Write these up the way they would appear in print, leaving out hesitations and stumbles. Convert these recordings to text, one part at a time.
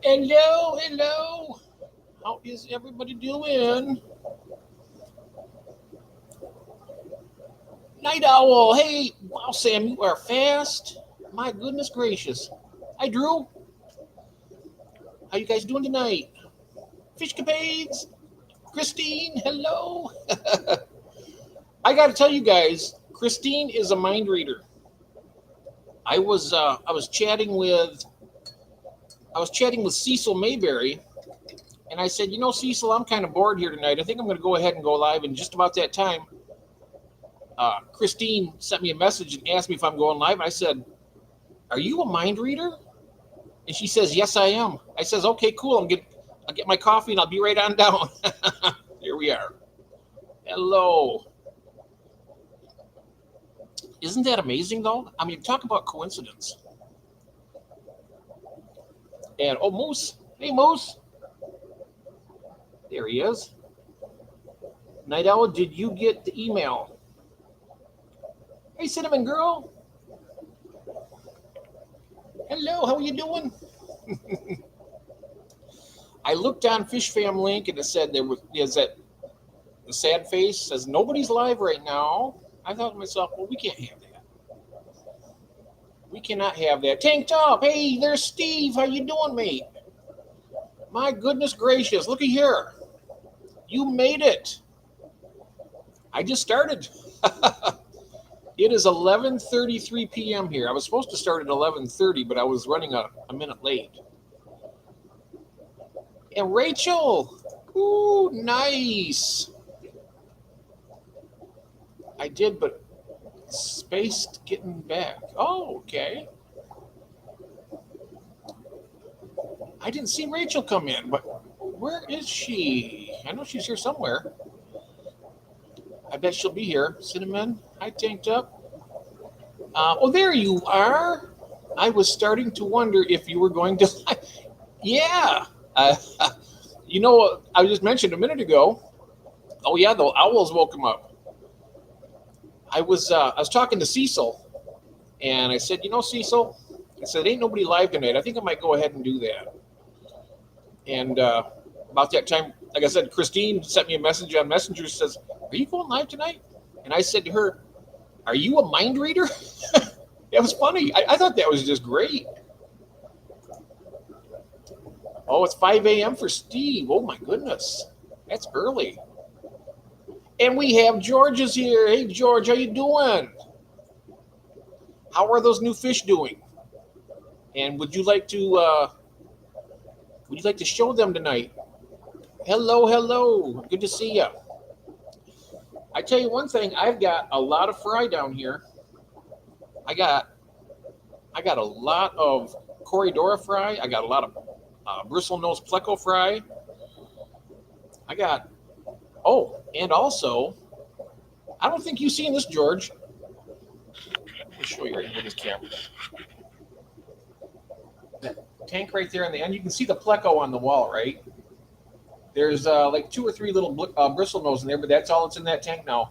Hello, hello. How is everybody doing? Night Owl. Hey, wow, Sam, you are fast. My goodness gracious. Hi, Drew. How you guys doing tonight? Fish Capades. Christine, hello. I got to tell you guys, Christine is a mind reader. I was chatting with Cecil Mayberry, and I said, Cecil, I'm kind of bored here tonight. I think I'm going to go ahead and go live. And just about that time, Christine sent me a message and asked me if I'm going live. I said, "Are you a mind reader?" And she says, "Yes, I am." I says, "Okay, cool. I'll get my coffee and I'll be right on down." Here we are. Hello. Isn't that amazing, though? I mean, talk about coincidence. And oh, Moose. Hey, Moose. There he is. Night Owl, did you get the email? Hey, Cinnamon Girl. Hello, how are you doing? I looked on Fish Fam link and it said there was is that the sad face says nobody's live right now. I thought to myself, well, we can't have that. We cannot have that. Tank Top, hey, there's Steve. How you doing, mate? My goodness gracious, looky here. You made it. I just started. It is 11:33 p.m. here. I was supposed to start at 11:30, but I was running a minute late. And Rachel, ooh, nice. I did, but spaced getting back. Oh, okay. I didn't see Rachel come in, but where is she? I know she's here somewhere. I bet she'll be here. Cinnamon, hi, Tanked Up. Oh, there you are. I was starting to wonder if you were going to. Yeah. Uh, I just mentioned a minute ago. Oh yeah, the owls woke him up. I was talking to Cecil, and I said, Cecil, I said, ain't nobody live tonight. I think I might go ahead and do that. And about that time, like I said, Christine sent me a message on Messenger. Says, "Are you going live tonight?" And I said to her, "Are you a mind reader?" It was funny. I thought that was just great. Oh, it's 5 a.m. for Steve. Oh my goodness, that's early. And we have George is here. Hey George, how you doing? How are those new fish doing? And would you like to show them tonight? Hello, hello. Good to see you. I tell you one thing, I've got a lot of fry down here. I got I got a lot of Corridora fry. I got a lot of bristle nose pleco fry. I got and also I don't think you've seen this, George. Let me show you right here with this camera. That tank right there in the end. You can see the pleco on the wall, right? There's like two or three little bristle nose in there, but that's all that's in that tank now.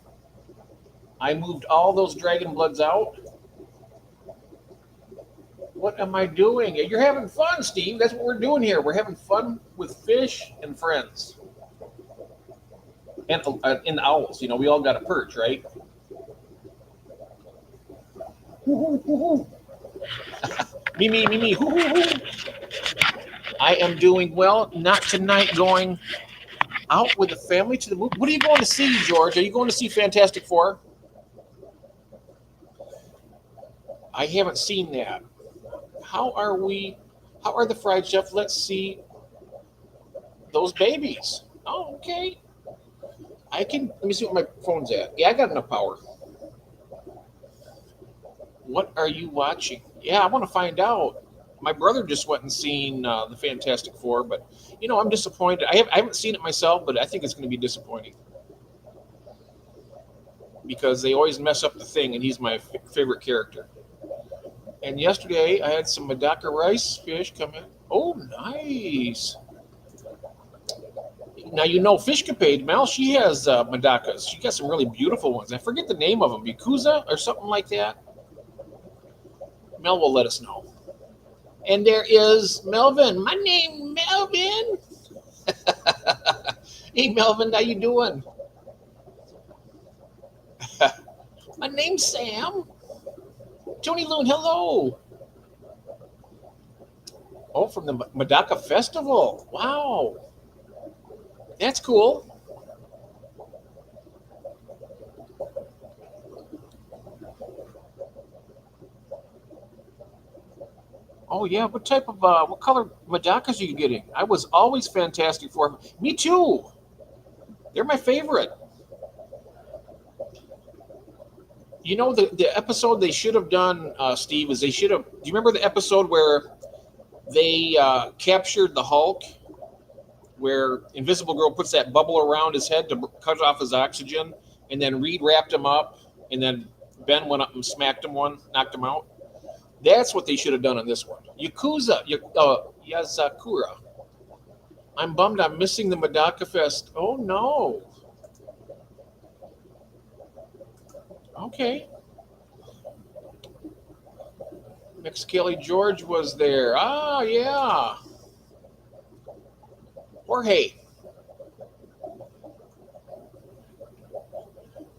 I moved all those dragon bloods out. What am I doing? You're having fun, Steve. That's what we're doing here. We're having fun with fish and friends and owls. We all got a perch, right? Me, me, me, me. Hoo, hoo, hoo. I am doing well. Not tonight. Going out with the family to the movie. What are you going to see, George? Are you going to see Fantastic Four? I haven't seen that. How are we? How are the fried chef? Let's see those babies. Oh, okay. I can. Let me see what my phone's at. Yeah, I got enough power. What are you watching? Yeah, I want to find out. My brother just went and seen the Fantastic Four, but I'm disappointed. I haven't seen it myself, but I think it's going to be disappointing because they always mess up the thing, and he's my favorite character. And yesterday I had some Madaka rice fish come in. Oh, nice. Now Fish Capade, Mel. She has Madakas. She got some really beautiful ones. I forget the name of them, Yakuza or something like that. Mel will let us know. And there is Melvin. My name Melvin. Hey Melvin, how you doing? My name's Sam. Tony Loon, hello. Oh, from the Madaka Festival. Wow. That's cool. Oh yeah, what type of what color Madakas are you getting? I was always Fantastic Four. Me too. They're my favorite. You know the episode they should have done, Steve, is they should have. Do you remember the episode where they captured the Hulk, where Invisible Girl puts that bubble around his head to cut off his oxygen, and then Reed wrapped him up, and then Ben went up and smacked him one, knocked him out. That's what they should have done on this one. Yazakura. I'm bummed I'm missing the Madaka Fest. Oh no. Okay. Kelly George was there. Ah, yeah. Jorge.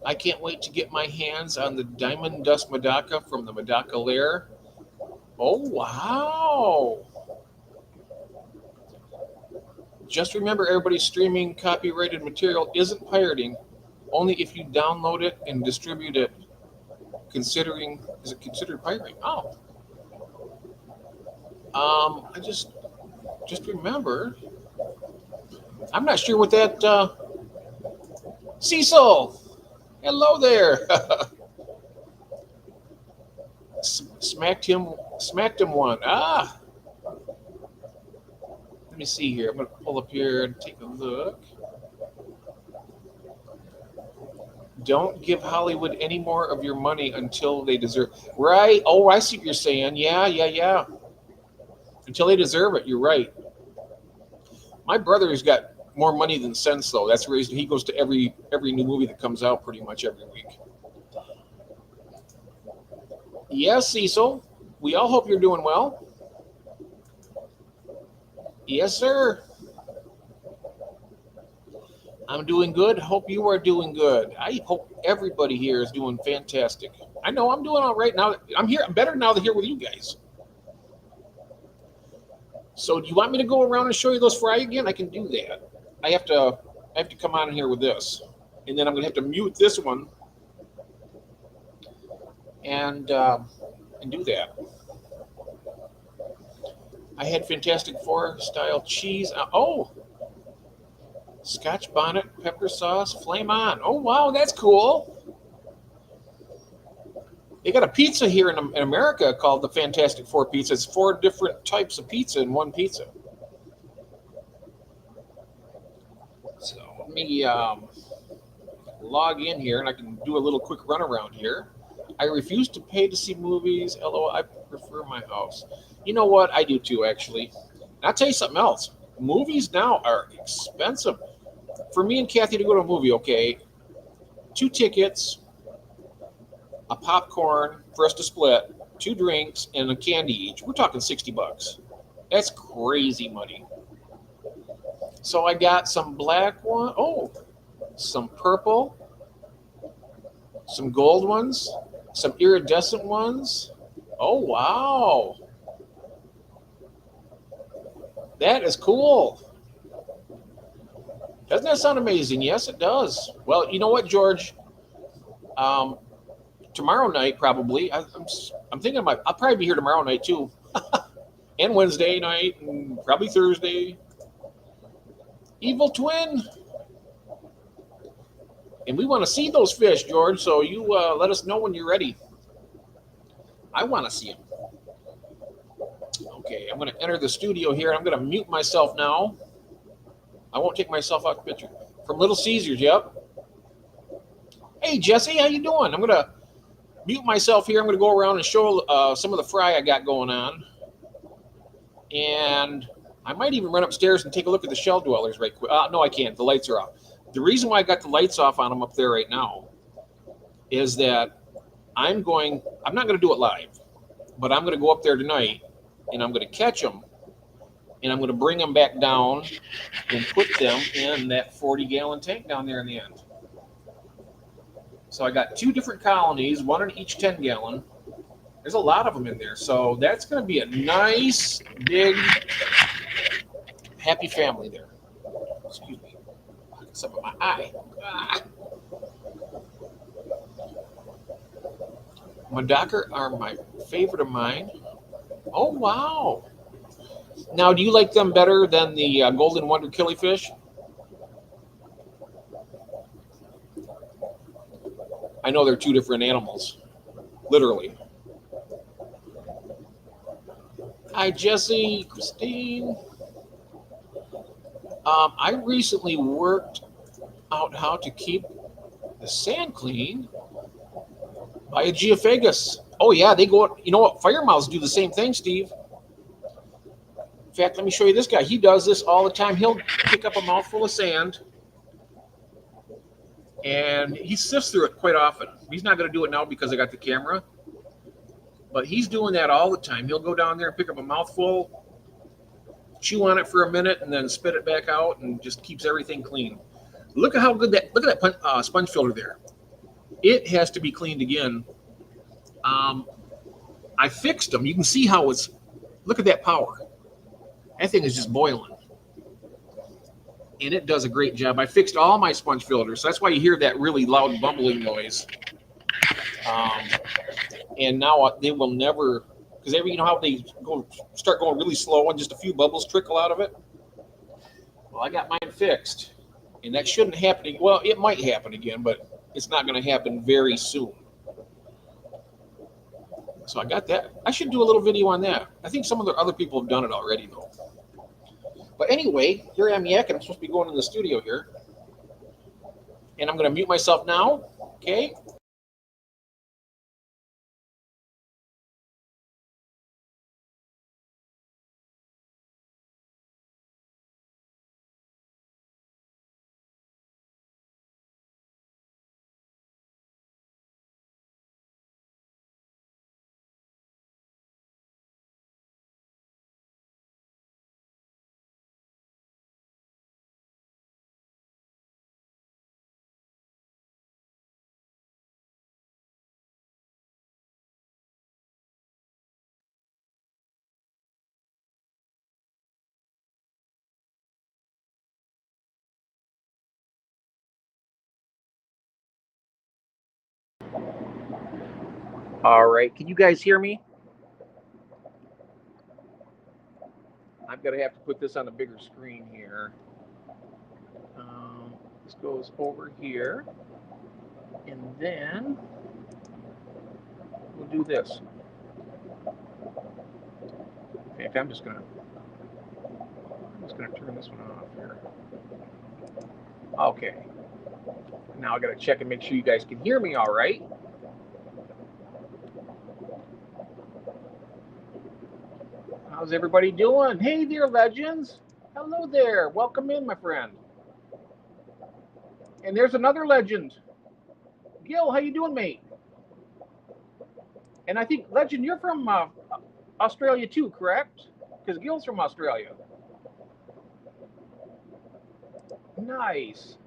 I can't wait to get my hands on the Diamond Dust Madaka from the Madaka Lair. Oh, wow. Just remember, everybody, streaming copyrighted material isn't pirating, only if you download it and distribute it. Is it considered pirating? Oh. I just remembered. I'm not sure what that. Cecil, hello there. Smacked him one. Ah. Let me see here. I'm going to pull up here and take a look. Don't give Hollywood any more of your money until they deserve. Right. Oh, I see what you're saying. Yeah. Until they deserve it. You're right. My brother's got more money than sense, though. That's the reason he goes to every new movie that comes out pretty much every week. Yes, Cecil. We all hope you're doing well. Yes, sir. I'm doing good. Hope you are doing good. I hope everybody here is doing fantastic. I know I'm doing all right now. I'm here. I'm better now to here with you guys. So, do you want me to go around and show you those fry again? I can do that. I have to come on here with this, and then I'm going to have to mute this one and do that. I had Fantastic Four style cheese. Scotch bonnet, pepper sauce, flame on. Oh, wow, that's cool. They got a pizza here in America called the Fantastic Four pizza. It's 4 different types of pizza in one pizza. So let me log in here, and I can do a little quick run around here. I refuse to pay to see movies. LOL, I prefer my house. You know what? I do too, actually. And I'll tell you something else. Movies now are expensive. For me and Kathy to go to a movie, okay, 2 tickets, a popcorn for us to split, 2 drinks, and a candy each. We're talking $60. That's crazy money. So I got some black one. Oh, some purple, some gold ones, some iridescent ones. Oh, wow. That is cool. Doesn't that sound amazing? Yes, it does. Well, you know what, George? Tomorrow night, probably. I'm thinking I'll probably be here tomorrow night too, and Wednesday night, and probably Thursday. Evil Twin, and we want to see those fish, George. So you let us know when you're ready. I want to see them. Okay, I'm going to enter the studio here. I'm going to mute myself now. I won't take myself out the picture. From Little Caesars, yep. Hey, Jesse, how you doing? I'm going to mute myself here. I'm going to go around and show some of the fry I got going on. And I might even run upstairs and take a look at the Shell Dwellers right quick. No, I can't. The lights are off. The reason why I got the lights off on them up there right now is that I'm not going to do it live, but I'm going to go up there tonight and I'm going to catch them, and I'm going to bring them back down and put them in that 40-gallon tank down there in the end. So I got 2 different colonies, 1 in each 10-gallon. There's a lot of them in there. So that's going to be a nice, big, happy family there. Excuse me. Some of my eye. Madaka are my favorite of mine. Oh, wow. Now, do you like them better than the Golden Wonder Killifish? I know they're 2 different animals, literally. Hi, Jesse, Christine. I recently worked out how to keep the sand clean by a geophagus. Oh, yeah, they go, you know what? Firemouths do the same thing, Steve. In fact, let me show you this guy. He does this all the time. He'll pick up a mouthful of sand, and he sifts through it quite often. He's not going to do it now because I got the camera, but he's doing that all the time. He'll go down there and pick up a mouthful, chew on it for a minute, and then spit it back out, and just keeps everything clean. Look at how good that. Look at that sponge filter there. It has to be cleaned again. I fixed them. You can see how it's. Look at that power. That thing is just boiling, and it does a great job. I fixed all my sponge filters, so that's why you hear that really loud bubbling noise. And now they will never, because you know how they start going really slow and just a few bubbles trickle out of it. Well, I got mine fixed, and that shouldn't happen. Well, it might happen again, but it's not going to happen very soon. So I got that. I should do a little video on that. I think some of the other people have done it already, though. But anyway, here I am yakking. I'm supposed to be going in the studio here. And I'm going to mute myself now. Okay. All right. Can you guys hear me? I'm going to have to put this on a bigger screen here. This goes over here. And then we'll do this. In fact, I'm just going to turn this one off here. Okay. Now I got to check and make sure you guys can hear me all right. How's everybody doing? Hey there, legends. Hello there. Welcome in, my friend. And there's another legend. Gil, how you doing, mate? And I think, Legend, you're from Australia too, correct? Because Gil's from Australia. Nice.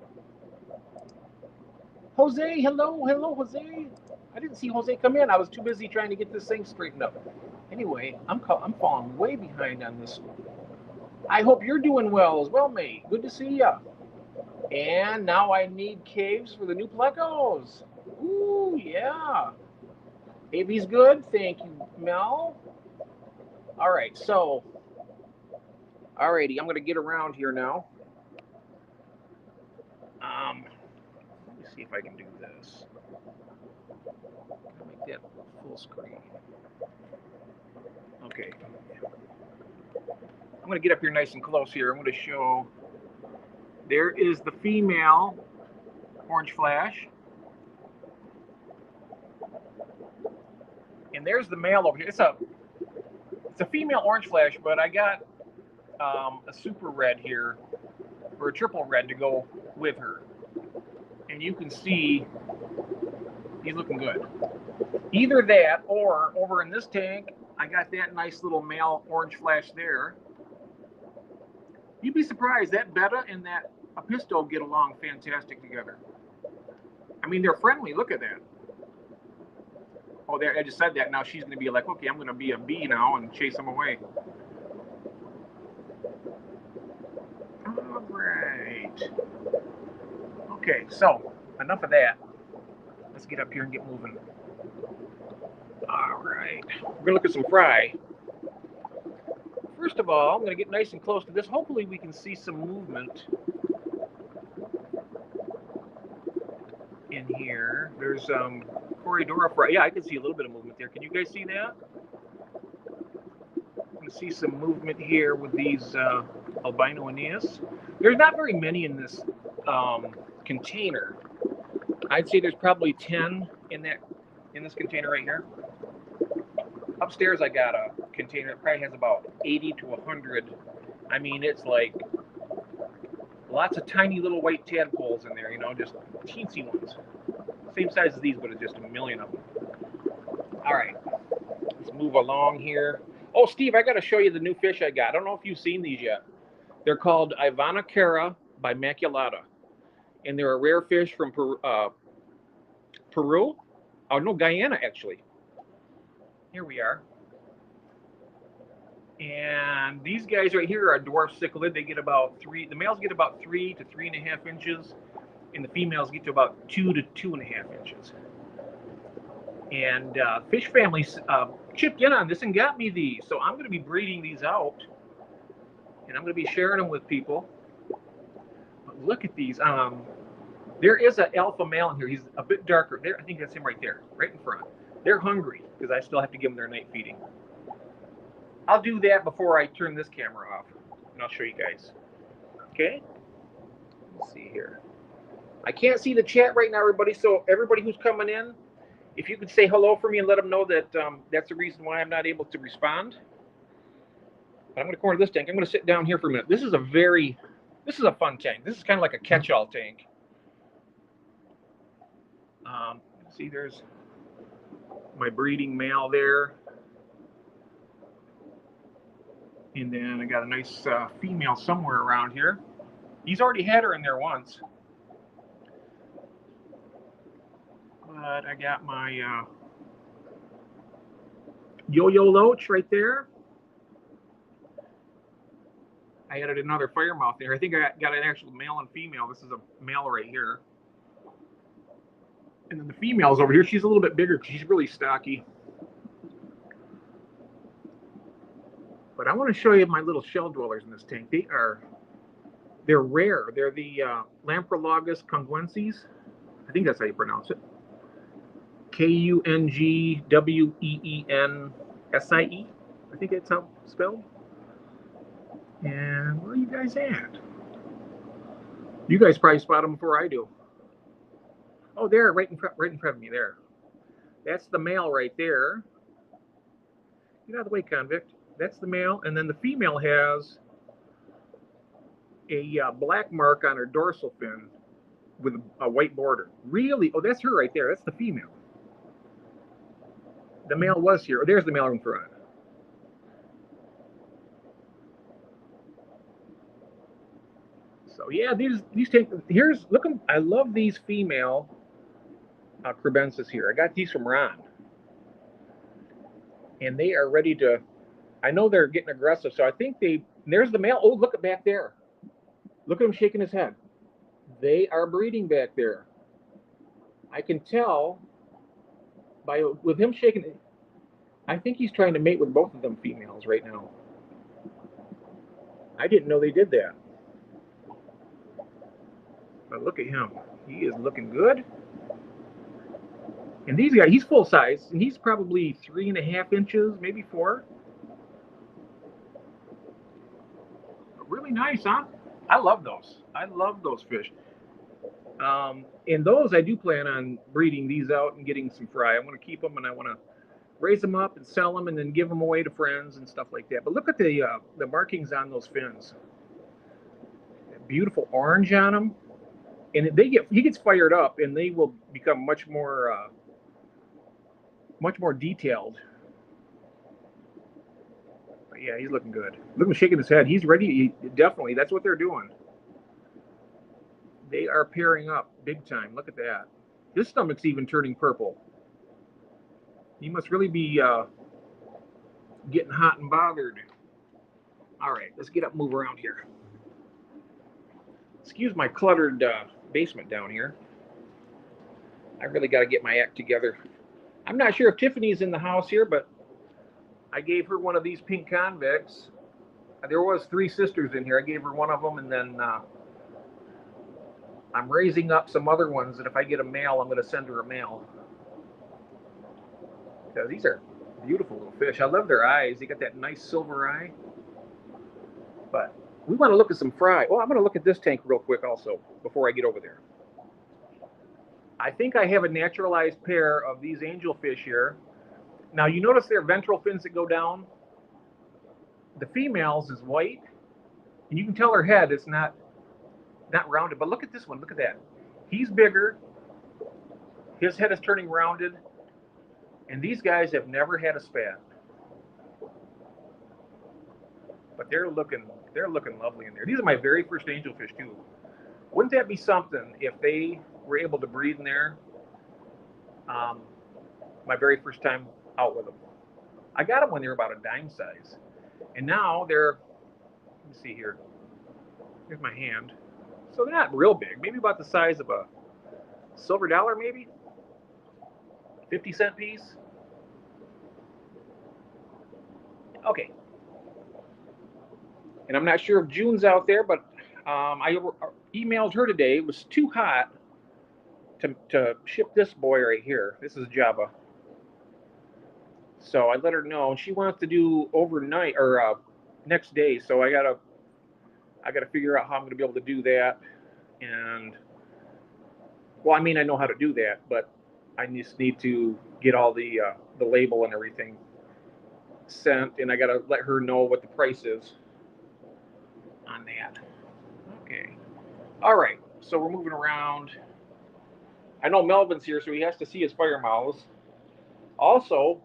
Jose, hello, Jose. I didn't see Jose come in. I was too busy trying to get this thing straightened up. Anyway, I'm falling way behind on this. I hope you're doing well as well, mate. Good to see ya. And now I need caves for the new plecos. Ooh, yeah. AV's good. Thank you, Mel. All right, so, alrighty, I'm going to get around here now. Let me see if I can do this. I'll make that full screen. Okay. I'm going to get up here nice and close here. I'm going to show. There is the female orange flash. And there's the male over here. It's a female orange flash, but I got a super red here, or a triple red to go with her. And you can see he's looking good. Either that, or over in this tank, I got that nice little male orange flash there. You'd be surprised that betta and that Episto get along fantastic together. I mean, they're friendly. Look at that. Oh, there! I just said that. Now she's going to be like, okay, I'm going to be a bee now and chase them away. All right. Okay, so enough of that. Let's get up here and get moving. All right. We're going to look at some fry. First of all, I'm going to get nice and close to this. Hopefully we can see some movement in here. There's Corridora fry. Yeah, I can see a little bit of movement there. Can you guys see that? I'm going to see some movement here with these albino Aeneas. There's not very many in this container. I'd say there's probably 10 in this container right here. Upstairs, I got a container that probably has about 80 to 100. I mean, it's like lots of tiny little white tadpoles in there, you know, just teensy ones. Same size as these, but it's just a million of them. All right, let's move along here. Oh, Steve, I got to show you the new fish I got. I don't know if you've seen these yet. They're called Ivanacara by Maculata, and they're a rare fish from Peru. Oh, no, Guyana, actually. Here we are. And these guys right here are dwarf cichlid. They get about the males get about 3 to 3.5 inches, and the females get to about 2 to 2.5 inches. And Fish Families chipped in on this and got me these. So I'm going to be breeding these out, and I'm going to be sharing them with people. But look at these. There is an alpha male in here. He's a bit darker. There, I think that's him right there, right in front. They're hungry because I still have to give them their night feeding. I'll do that before I turn this camera off, and I'll show you guys. Okay? Let's see here. I can't see the chat right now, everybody, so everybody who's coming in, if you could say hello for me and let them know that that's the reason why I'm not able to respond. But I'm going to corner this tank. I'm going to sit down here for a minute. This is a fun tank. This is kind of like a catch-all tank. See, there's my breeding male there. And then I got a nice female somewhere around here. He's already had her in there once. But I got my Yo-Yo Loach right there. I added another firemouth there. I think I got an actual male and female. This is a male right here. And then the female's over here. She's a little bit bigger because she's really stocky. But I want to show you my little shell dwellers in this tank. They're rare. They're the Lamprologus congwensis. I think that's how you pronounce it. Kungweensie. I think that's how it's spelled. And where are you guys at? You guys probably spot them before I do. Oh, there, right in front of me there. That's the male right there. Get out of the way, convict. That's the male, and then the female has a black mark on her dorsal fin with a white border. Really? Oh, that's her right there. That's the female. The male was here. Oh, there's the male in front. So yeah, these take. Look. I love these female Crebensis here. I got these from Ron, and they are ready to. I know they're getting aggressive, so I think there's the male. Oh, look at back there. Look at him shaking his head. They are breeding back there. I can tell with him shaking. I think he's trying to mate with both of them females right now. I didn't know they did that. But look at him. He is looking good. And these guys, he's full size, and he's probably 3.5 inches, maybe 4. Really nice, huh? I love those. I love those fish. And those, I do plan on breeding these out and getting some fry. I want to keep them, and I want to raise them up and sell them, and then give them away to friends and stuff like that. But look at the markings on those fins. Beautiful orange on them, and he gets fired up, and they will become much more detailed. But yeah, he's looking good. Look at him shaking his head. He's ready. Definitely, that's what they're doing. They are pairing up big time. Look at that. His stomach's even turning purple. He must really be getting hot and bothered. All right, let's get up and move around here. Excuse my cluttered basement down here. I really got to get my act together. I'm not sure if Tiffany's in the house here, but I gave her one of these pink convicts. There was 3 sisters in here. I gave her one of them, and then I'm raising up some other ones, and if I get a male, I'm going to send her a male. Because these are beautiful little fish. I love their eyes. They got that nice silver eye. But we want to look at some fry. Oh, I'm going to look at this tank real quick also before I get over there. I think I have a naturalized pair of these angelfish here. Now, you notice their ventral fins that go down? The female's is white, and you can tell her head is not rounded. But look at this one. Look at that. He's bigger. His head is turning rounded. And these guys have never had a spat. But they're looking lovely in there. These are my very first angelfish too. Wouldn't that be something if they were able to breed in there? My very first time out with them. I got them when they were about a dime size. And now they're, let me see here. Here's my hand. So they're not real big. Maybe about the size of a silver dollar, maybe? 50-cent piece? Okay. And I'm not sure if June's out there, but I emailed her today. It was too hot to ship this boy right here. This is Java. So I let her know, and she wants to do overnight or next day. So I gotta figure out how I'm gonna be able to do that. And well, I mean, I know how to do that, but I just need to get all the label and everything sent, and I gotta let her know what the price is on that. Okay. All right. So we're moving around. I know Melvin's here, so he has to see his fire mouths. Also,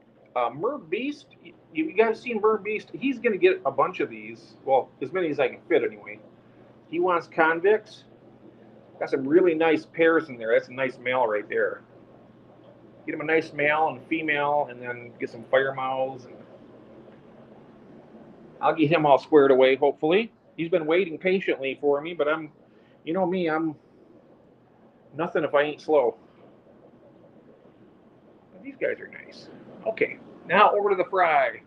Merv Beast, you guys seen Merv Beast? He's going to get a bunch of these. Well, as many as I can fit anyway. He wants convicts. Got some really nice pairs in there. That's a nice male right there. Get him a nice male and a female, and then get some fire mouths. And I'll get him all squared away, hopefully. He's been waiting patiently for me, but you know me, I'm nothing if I ain't slow. But these guys are nice. Okay, now over to the fry.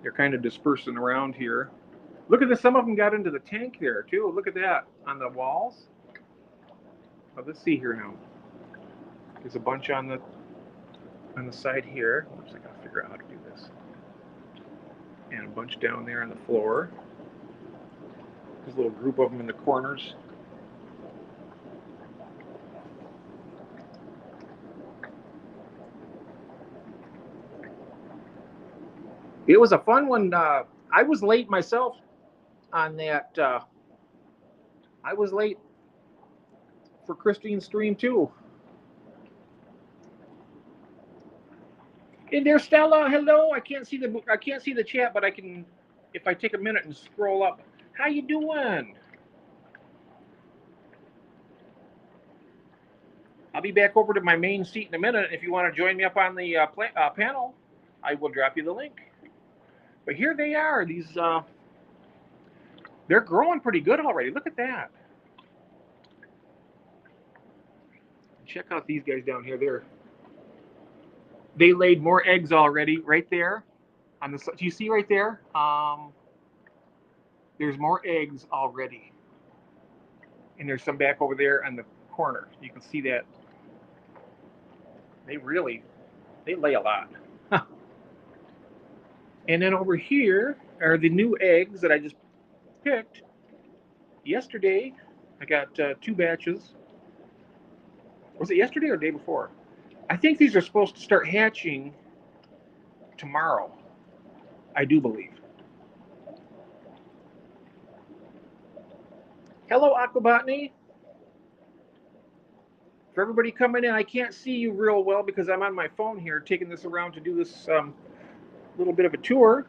They're kind of dispersing around here. Look at this. Some of them got into the tank there, too. Look at that on the walls. Oh, let's see here now. There's a bunch on the side here. Looks like I'll figure out how to do this. And a bunch down there on the floor. There's a little group of them in the corners. It was a fun one. I was late myself on that. I was late for Christine's stream too. Hey there, Stella. Hello. I can't see the chat, but I can if I take a minute and scroll up. How you doing? I'll be back over to my main seat in a minute. If you want to join me up on the panel, I will drop you the link. But here they are. These they're growing pretty good already. Look at that. Check out these guys down here. They laid more eggs already right there. Do you see right there? There's more eggs already. And there's some back over there on the corner. You can see that. They lay a lot. And then over here are the new eggs that I just picked yesterday. I got 2 batches. Was it yesterday or the day before? I think these are supposed to start hatching tomorrow. I do believe. Hello, Aquabotany. For everybody coming in, I can't see you real well because I'm on my phone here taking this around to do this little bit of a tour.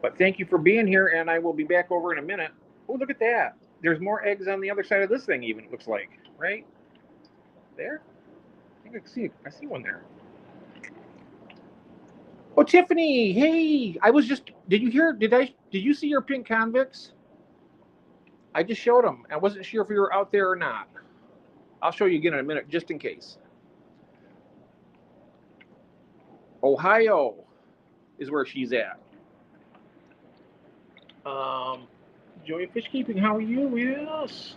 But thank you for being here, and I will be back over in a minute. Oh, look at that. There's more eggs on the other side of this thing even, it looks like. Right? There? I think I see one there. Oh, Tiffany, hey, did you see your pink convicts? I just showed them. I wasn't sure if you were out there or not. I'll show you again in a minute, just in case. Ohio is where she's at. Joy of Fish Keeping, how are you? Yes.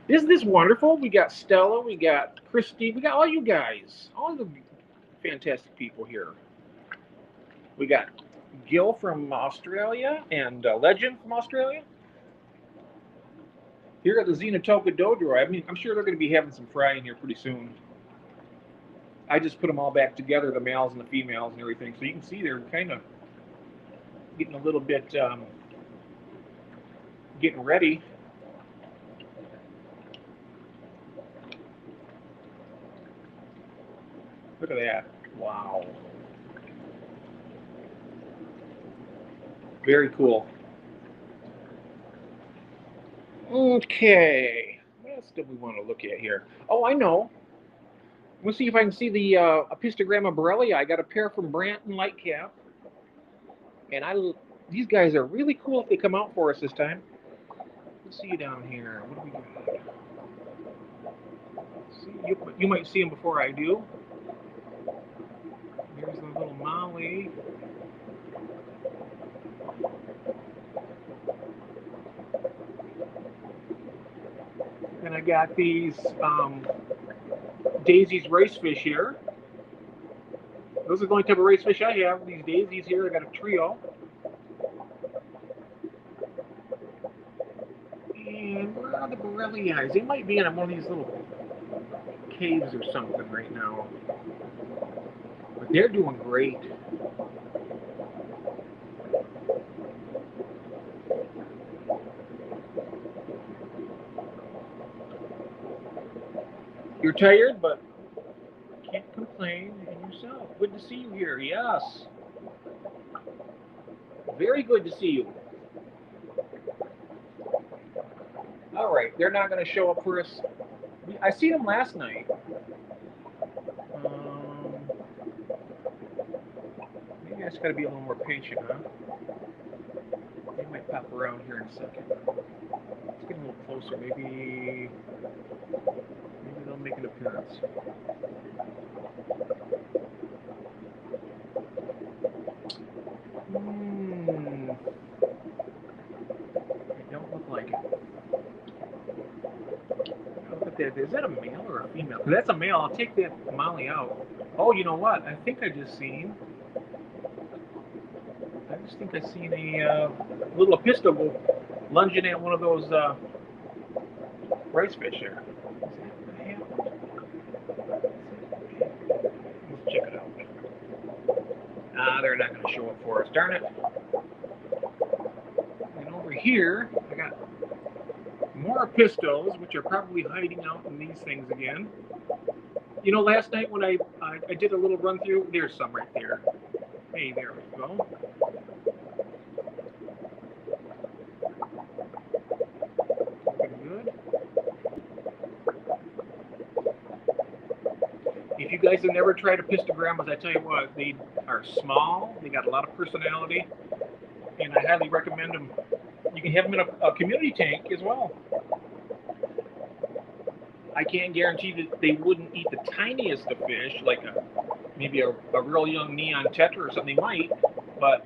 Isn't this wonderful? We got Stella, we got Christy, we got all you guys, all the fantastic people here. We got Gil from Australia and Legend from Australia. Here at the Xenotoka Dojo, I mean, I'm sure they're going to be having some frying here pretty soon. I just put them all back together, the males and the females and everything, so you can see they're kind of getting a little bit, getting ready. Look at that. Wow. Very cool. Okay. What else do we want to look at here? Oh, I know. We'll see if I can see the Apistogramma borellii. I got a pair from Branton Lightcap. And these guys are really cool if they come out for us this time. Let's see you down here. What do we got? See, you might see them before I do. Here's the little Molly. And I got these Daisy's racefish here. Those are the only type of racefish I have. These daisies here, I got a trio. And where are the borellii? They might be in one of these little caves or something right now. But they're doing great. You're tired, but can't complain in yourself. Good to see you here. Yes. Very good to see you. All right, they're not going to show up for us. I seen them last night. Maybe I just got to be a little more patient, huh? They might pop around here in a second. Let's get a little closer. Maybe they'll make an appearance. They don't look like it. Look at that. Is that a male or a female? If that's a male, I'll take that Molly out. Oh, you know what? I think I just seen a little Episcopal lunging at one of those rice fish there. Let's check it out. They're not going to show up for us. Darn it. And over here, I got more Pistos, which are probably hiding out in these things again. You know, last night when I did a little run through, there's some right there. Hey, there we go. Looking good. If you guys have never tried Apistogrammas, I tell you what, they are small, they got a lot of personality, and I highly recommend them. You can have them in a community tank as well. I can't guarantee that they wouldn't eat the tiniest of fish, like maybe a real young neon tetra or something. They might, but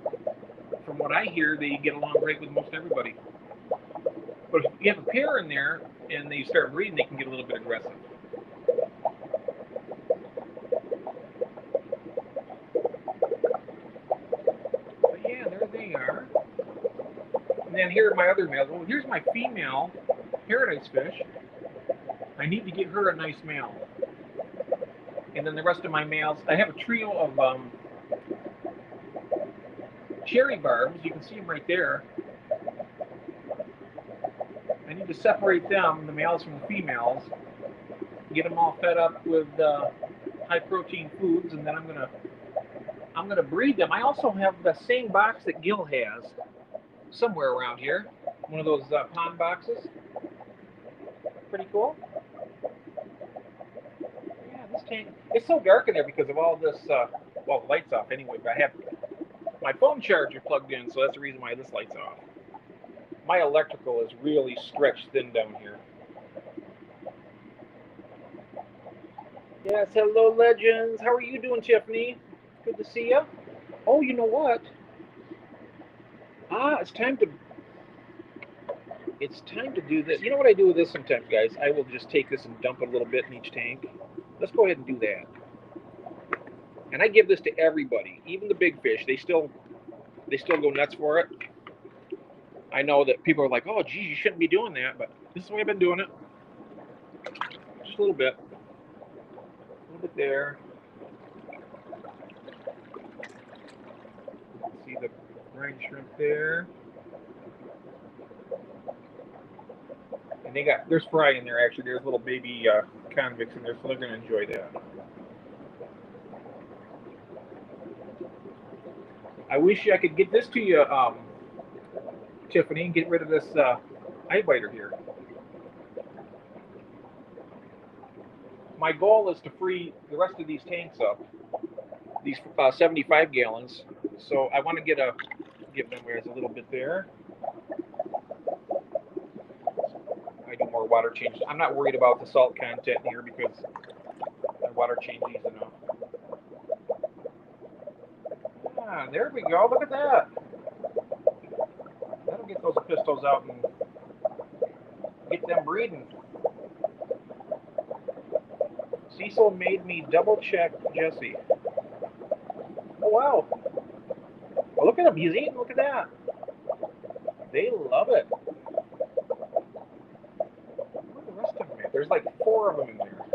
from what I hear, they get along great with most everybody. But if you have a pair in there and they start breeding, they can get a little bit aggressive. But yeah, there they are. And then here are my other males. Well, here's my female paradise fish. I need to get her a nice male. And then the rest of my males, I have a trio of cherry barbs. You can see them right there. I need to separate them, the males from the females, get them all fed up with high protein foods, and then I'm gonna breed them. I also have the same box that Gil has somewhere around here, one of those pond boxes. Pretty cool. Yeah, this tank, it's so dark in there because of all this, well, the light's off anyway, but I have my phone charger plugged in, so that's the reason why this light's off. My electrical is really stretched thin down here. Yes, hello, legends. How are you doing, Tiffany? Good to see you. Oh, you know what? It's time to do this. You know what I do with this sometimes, guys? I will just take this and dump it a little bit in each tank. Let's go ahead and do that. And I give this to everybody, even the big fish. They still go nuts for it. I know that people are like, oh, geez, you shouldn't be doing that, but this is the way I've been doing it. Just a little bit. A little bit there. See the brine shrimp there. And there's fry in there actually. There's little baby convicts in there, so they're going to enjoy that. I wish I could get this to you, Tiffany, and get rid of this eye biter here. My goal is to free the rest of these tanks up, these 75 gallons. So I want to give them where there's a little bit there. I do more water changes. I'm not worried about the salt content here because I water change these enough. Ah, there we go. Look at that. That'll get those pistos out and get them breeding. Cecil made me double check Jesse. Oh wow. Oh, look at him. He's eating. Look at that. They love it. Where's the rest of them at? There's like 4 of them in there.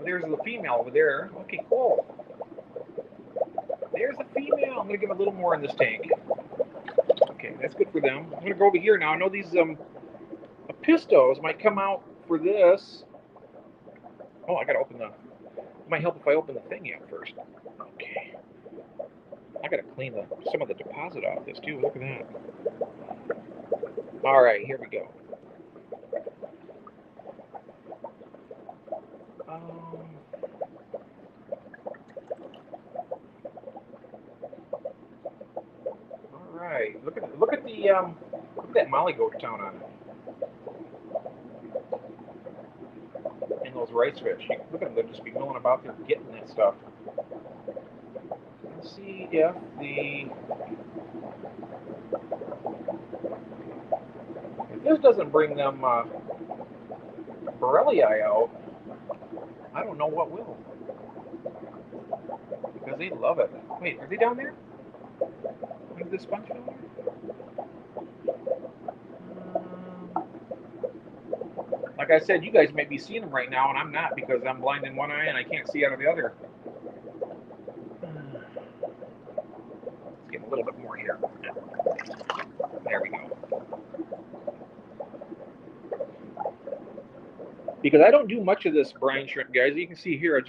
There's the female over there. Okay, cool. There's the female. I'm going to give a little more in this tank. Okay, that's good for them. I'm going to go over here now. I know these pistos might come out for this. Oh, I got to open the... It might help if I open the thing yet first. Okay. I got to clean some of the deposit off this too. Look at that. All right, here we go. All right, look at that Molly goat town on it. And those rice fish. Look at them, they'll just be milling about there getting that stuff. Let's see if this doesn't bring them Borellii out, I don't know what will. Because they love it. Wait, are they down there? Is this sponge down there? Like I said, you guys may be seeing them right now, and I'm not because I'm blind in one eye and I can't see out of the other. Let's get a little bit more here. There we go. Because I don't do much of this brine shrimp, guys. You can see here,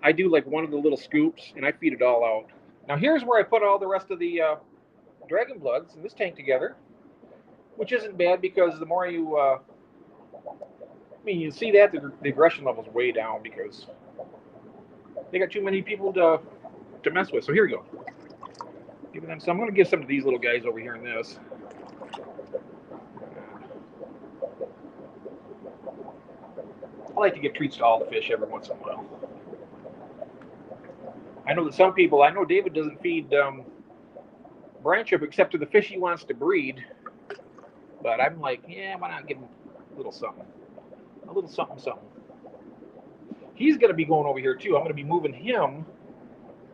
I do like one of the little scoops, and I feed it all out. Now here's where I put all the rest of the dragon bloods in this tank together, which isn't bad because the more you, I mean, you see that the aggression level's way down because they got too many people to mess with. So here we go. Giving them some. I'm going to give some to these little guys over here in this. I like to give treats to all the fish every once in a while. I know that some people, I know David doesn't feed brine shrimp except to the fish he wants to breed. But I'm like, yeah, why not give him a little something? A little something, something. He's going to be going over here too. I'm going to be moving him,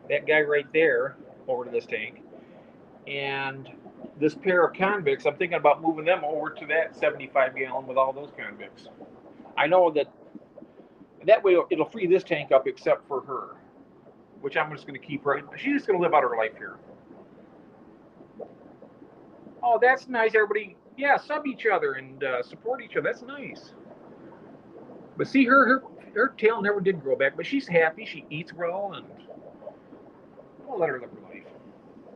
that guy right there, over to this tank. And this pair of convicts, I'm thinking about moving them over to that 75 gallon with all those convicts. I know that way it'll free this tank up except for her, which I'm just going to keep right. She's just going to live out her life here. Oh, that's nice. Everybody Yeah, sub each other and support each other. That's nice. But see, her tail never did grow back, but she's happy. She eats well, and I'll let her live her life.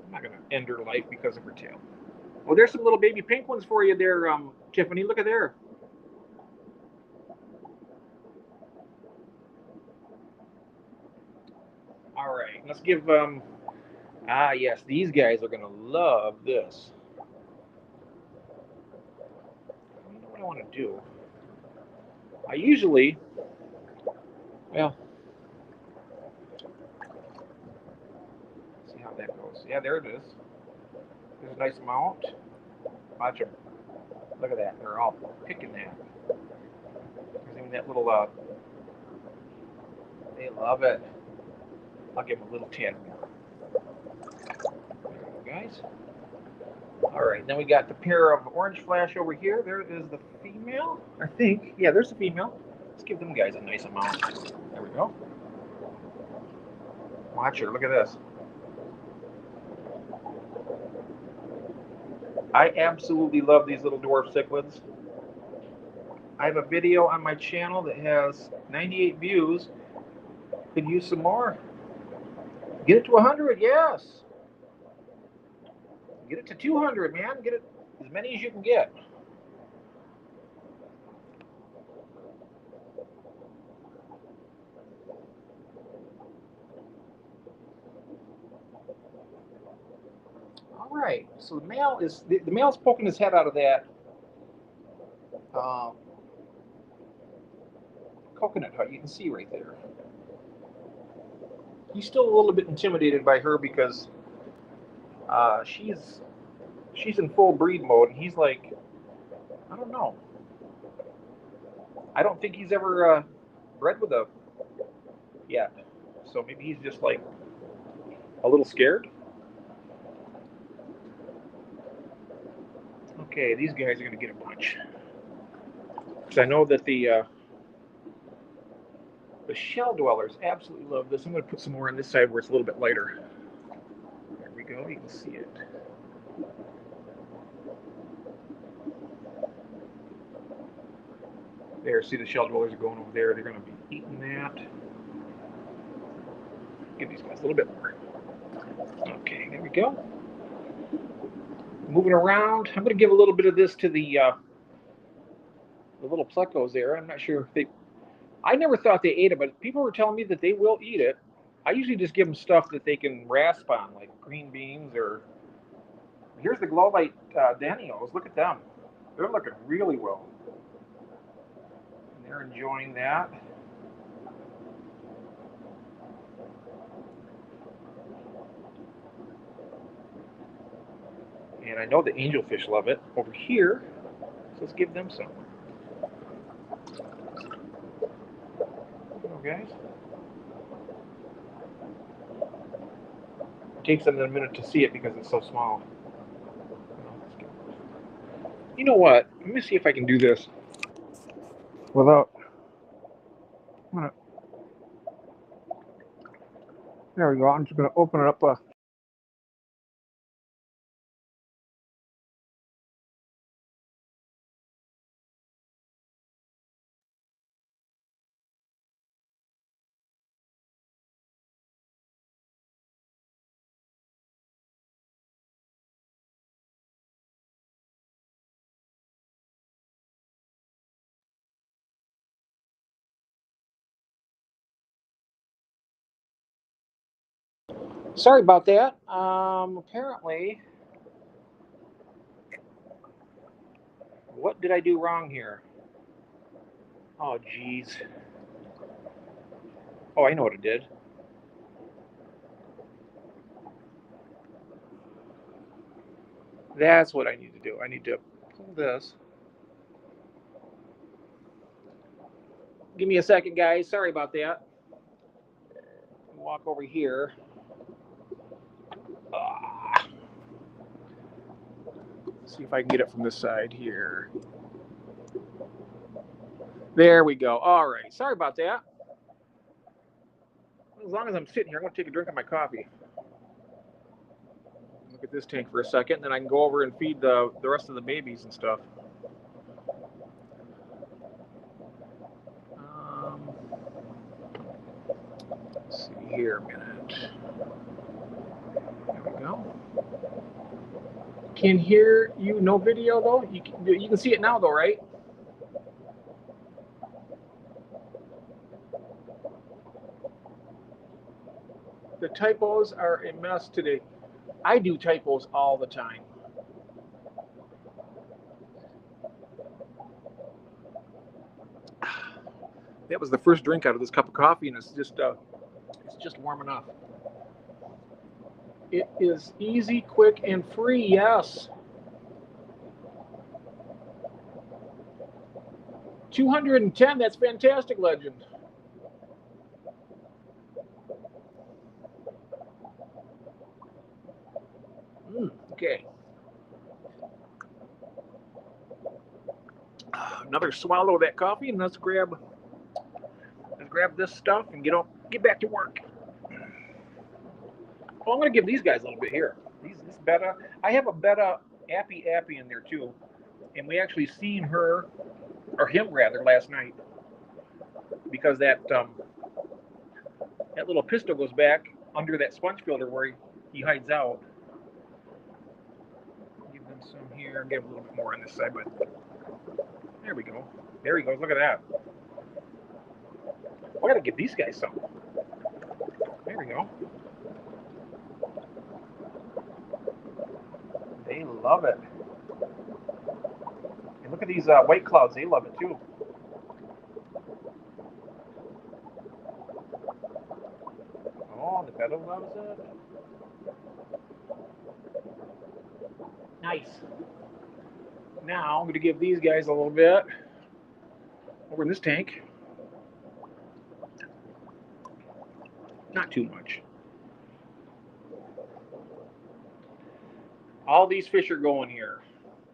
I'm not gonna end her life because of her tail. Well, there's some little baby pink ones for you there, Tiffany. Look at there. All right, let's give yes, these guys are gonna love this. You know what I want to do? I usually, well, see how that goes. Yeah, there it is. There's a nice amount. Watch them. Look at that. They're all picking that. There's even that little, they love it. I'll give them a little tad more. There you go, guys. All right, then we got the pair of orange flash over here. There is the female, I think. Yeah, there's the female. Let's give them guys a nice amount. There we go. Watch her. Look at this. I absolutely love these little dwarf cichlids. I have a video on my channel that has 98 views. Could use some more. Get it to 100, yes. Get it to 200, man. Get it as many as you can get. All right. So the male's poking his head out of that coconut hut. You can see right there. He's still a little bit intimidated by her because she's in full breed mode, and he's like, I don't know. I don't think he's ever bred with a yet. So maybe he's just like a little scared. Okay, these guys are going to get a bunch. Because I know that the shell dwellers absolutely love this. I'm going to put some more on this side where it's a little bit lighter. There we go. You can see it. There, see the shell dwellers are going over there. They're going to be eating that. Give these guys a little bit more. Okay, there we go. Moving around. I'm going to give a little bit of this to the little plecos there. I'm not sure if they... I never thought they ate it, but people were telling me that they will eat it. I usually just give them stuff that they can rasp on, like green beans or... Here's the glow light Danios. Look at them. They're looking really well. And they're enjoying that. And I know the angelfish love it. Over here, so let's give them some. Okay. It takes them a minute to see it because it's so small. You know what? Let me see if I can do this without... There we go. I'm just going to open it up Sorry about that. Apparently, what did I do wrong here? Oh, geez. Oh, I know what it did. That's what I need to do. I need to pull this. Give me a second, guys. Sorry about that. Walk over here. See if I can get it from this side here. There we go. All right. Sorry about that. As long as I'm sitting here, I'm going to take a drink of my coffee. Look at this tank for a second, then I can go over and feed the rest of the babies and stuff. Let's see here a minute. There we go. Can hear you, no video though? You can see it now though, right? The typos are a mess today. I do typos all the time. That was the first drink out of this cup of coffee, and it's just warm enough. It is easy, quick, and free. Yes. 210. That's fantastic, Legend. Okay. Another swallow of that coffee, and let's grab this stuff and get back to work. Well, I'm going to give these guys a little bit here. This Betta, I have a Betta Appy in there too, and we actually seen her, or him rather, last night, because that little pistol goes back under that sponge filter where he hides out. Give them some here, get a little bit more on this side, but there we go. There he goes. Look at that. I gotta give these guys some. There we go. They love it. And look at these white clouds. They love it too. Oh, the Betta loves it. Nice. Now I'm going to give these guys a little bit over in this tank. Not too much. All these fish are going here.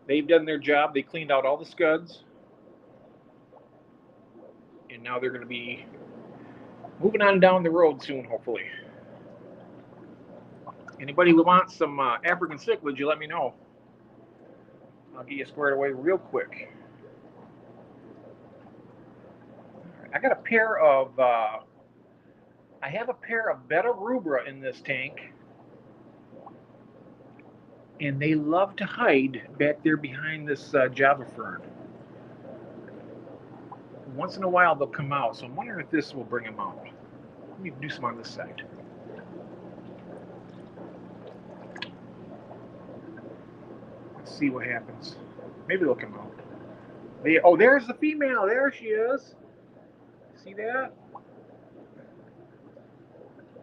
They've done their job. They cleaned out all the scuds. And now they're going to be moving on down the road soon, hopefully. Anybody who wants some African cichlid, you let me know. I'll get you squared away real quick. I got a pair of, I have a pair of Betta rubra in this tank. And they love to hide back there behind this Java fern. Once in a while they'll come out, so I'm wondering if this will bring them out. Let me do some on this side. Let's see what happens. Maybe they'll come out. Oh, there's the female. There she is. See that?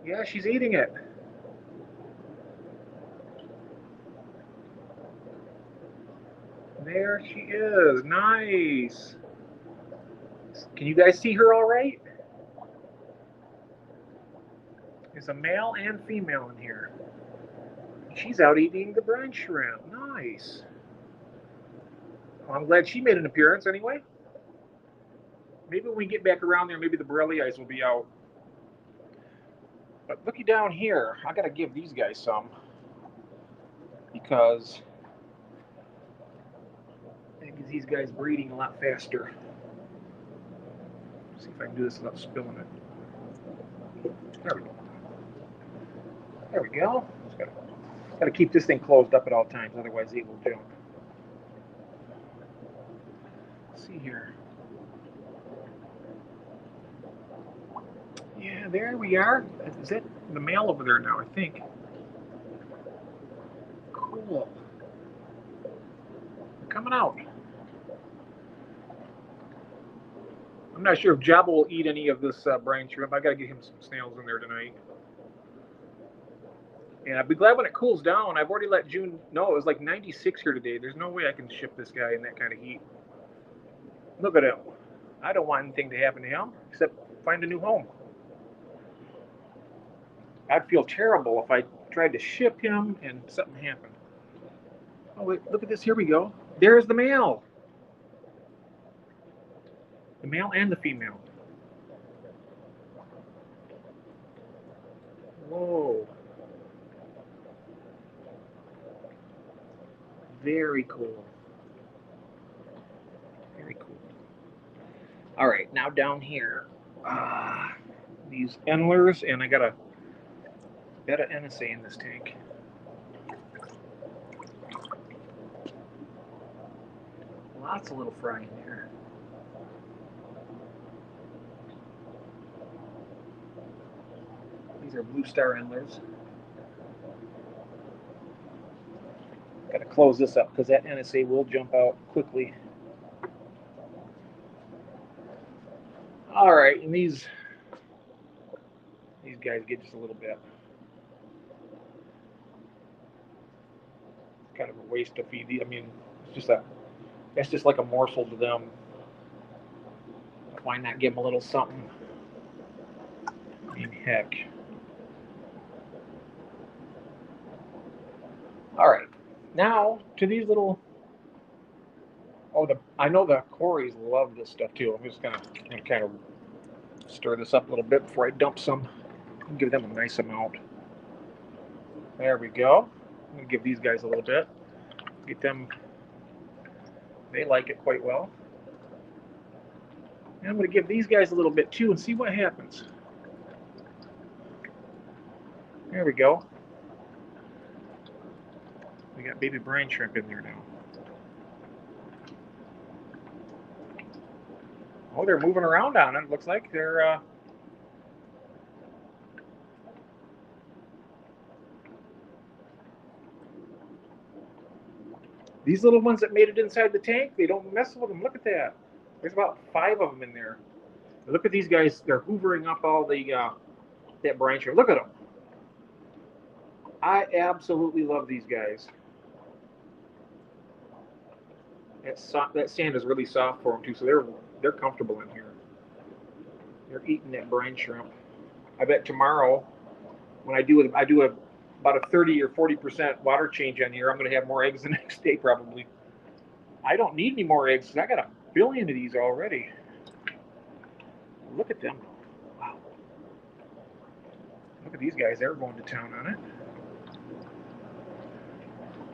Yeah, she's eating it. There she is. Nice. Can you guys see her all right? There's a male and female in here. She's out eating the brine shrimp. Nice. Well, I'm glad she made an appearance anyway. Maybe when we get back around there, maybe the Borellii will be out. But looky down here. I got to give these guys some. Because that gives these guys breeding a lot faster. Let's see if I can do this without spilling it. There we go. There we go. Got to keep this thing closed up at all times, otherwise it will jump. Let's see here. Yeah, there we are. Is that the male over there now, I think? Cool. They're coming out. I'm not sure if Jabba will eat any of this brine shrimp. I got to get him some snails in there tonight. And I'd be glad when it cools down. I've already let June know it was like 96 here today. There's no way I can ship this guy in that kind of heat. Look at him. I don't want anything to happen to him except find a new home. I'd feel terrible if I tried to ship him and something happened. Oh, wait, look at this. Here we go. There's the male. The male and the female. Whoa. Very cool. Very cool. All right, now down here, these endlers, and I got a beta NSA in this tank. Lots of little fry in there. These are Blue Star endlers. Got to close this up because that NSA will jump out quickly. All right, and these guys get just a little bit. It's kind of a waste to feed these. I mean, that's just like a morsel to them. Why not give them a little something? I mean, heck. All right, now to these little. Oh, I know the Corys love this stuff too. I'm just gonna kind of stir this up a little bit before I dump some. Give them a nice amount. There we go. I'm gonna give these guys a little bit. Get them. They like it quite well. And I'm gonna give these guys a little bit too and see what happens. There we go. We got baby brine shrimp in there now. Oh, they're moving around on it. Looks like they're. These little ones that made it inside the tank, they don't mess with them. Look at that. There's about 5 of them in there. Look at these guys. They're hoovering up all the that brine shrimp. Look at them. I absolutely love these guys. That sand is really soft for them too, so they're comfortable in here. They're eating that brine shrimp. I bet tomorrow, when I do about a 30 or 40% water change on here, I'm going to have more eggs the next day probably. I don't need any more eggs because I got a billion of these already. Look at them. Wow. Look at these guys. They're going to town on it.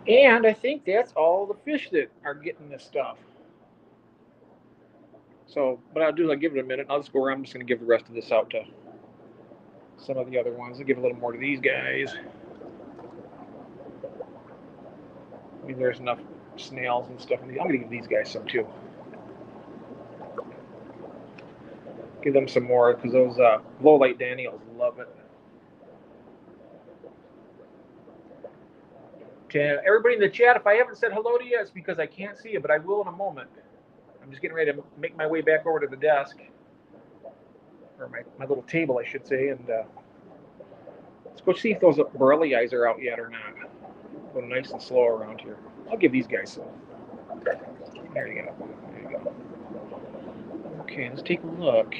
And I think that's all the fish that are getting this stuff. So, what I'll do is I'll give it a minute. I'll just go around. I'm just going to give the rest of this out to some of the other ones. I'll give a little more to these guys. I mean, there's enough snails and stuff in these. I'm going to give these guys some too. Give them some more because those low-light Daniels love it. To everybody in the chat, if I haven't said hello to you, it's because I can't see you, but I will in a moment. I'm just getting ready to make my way back over to the desk, or my little table, I should say, and let's go see if those Borelli eyes are out yet or not. Go nice and slow around here. I'll give these guys some. There you go. There you go. Okay, let's take a look.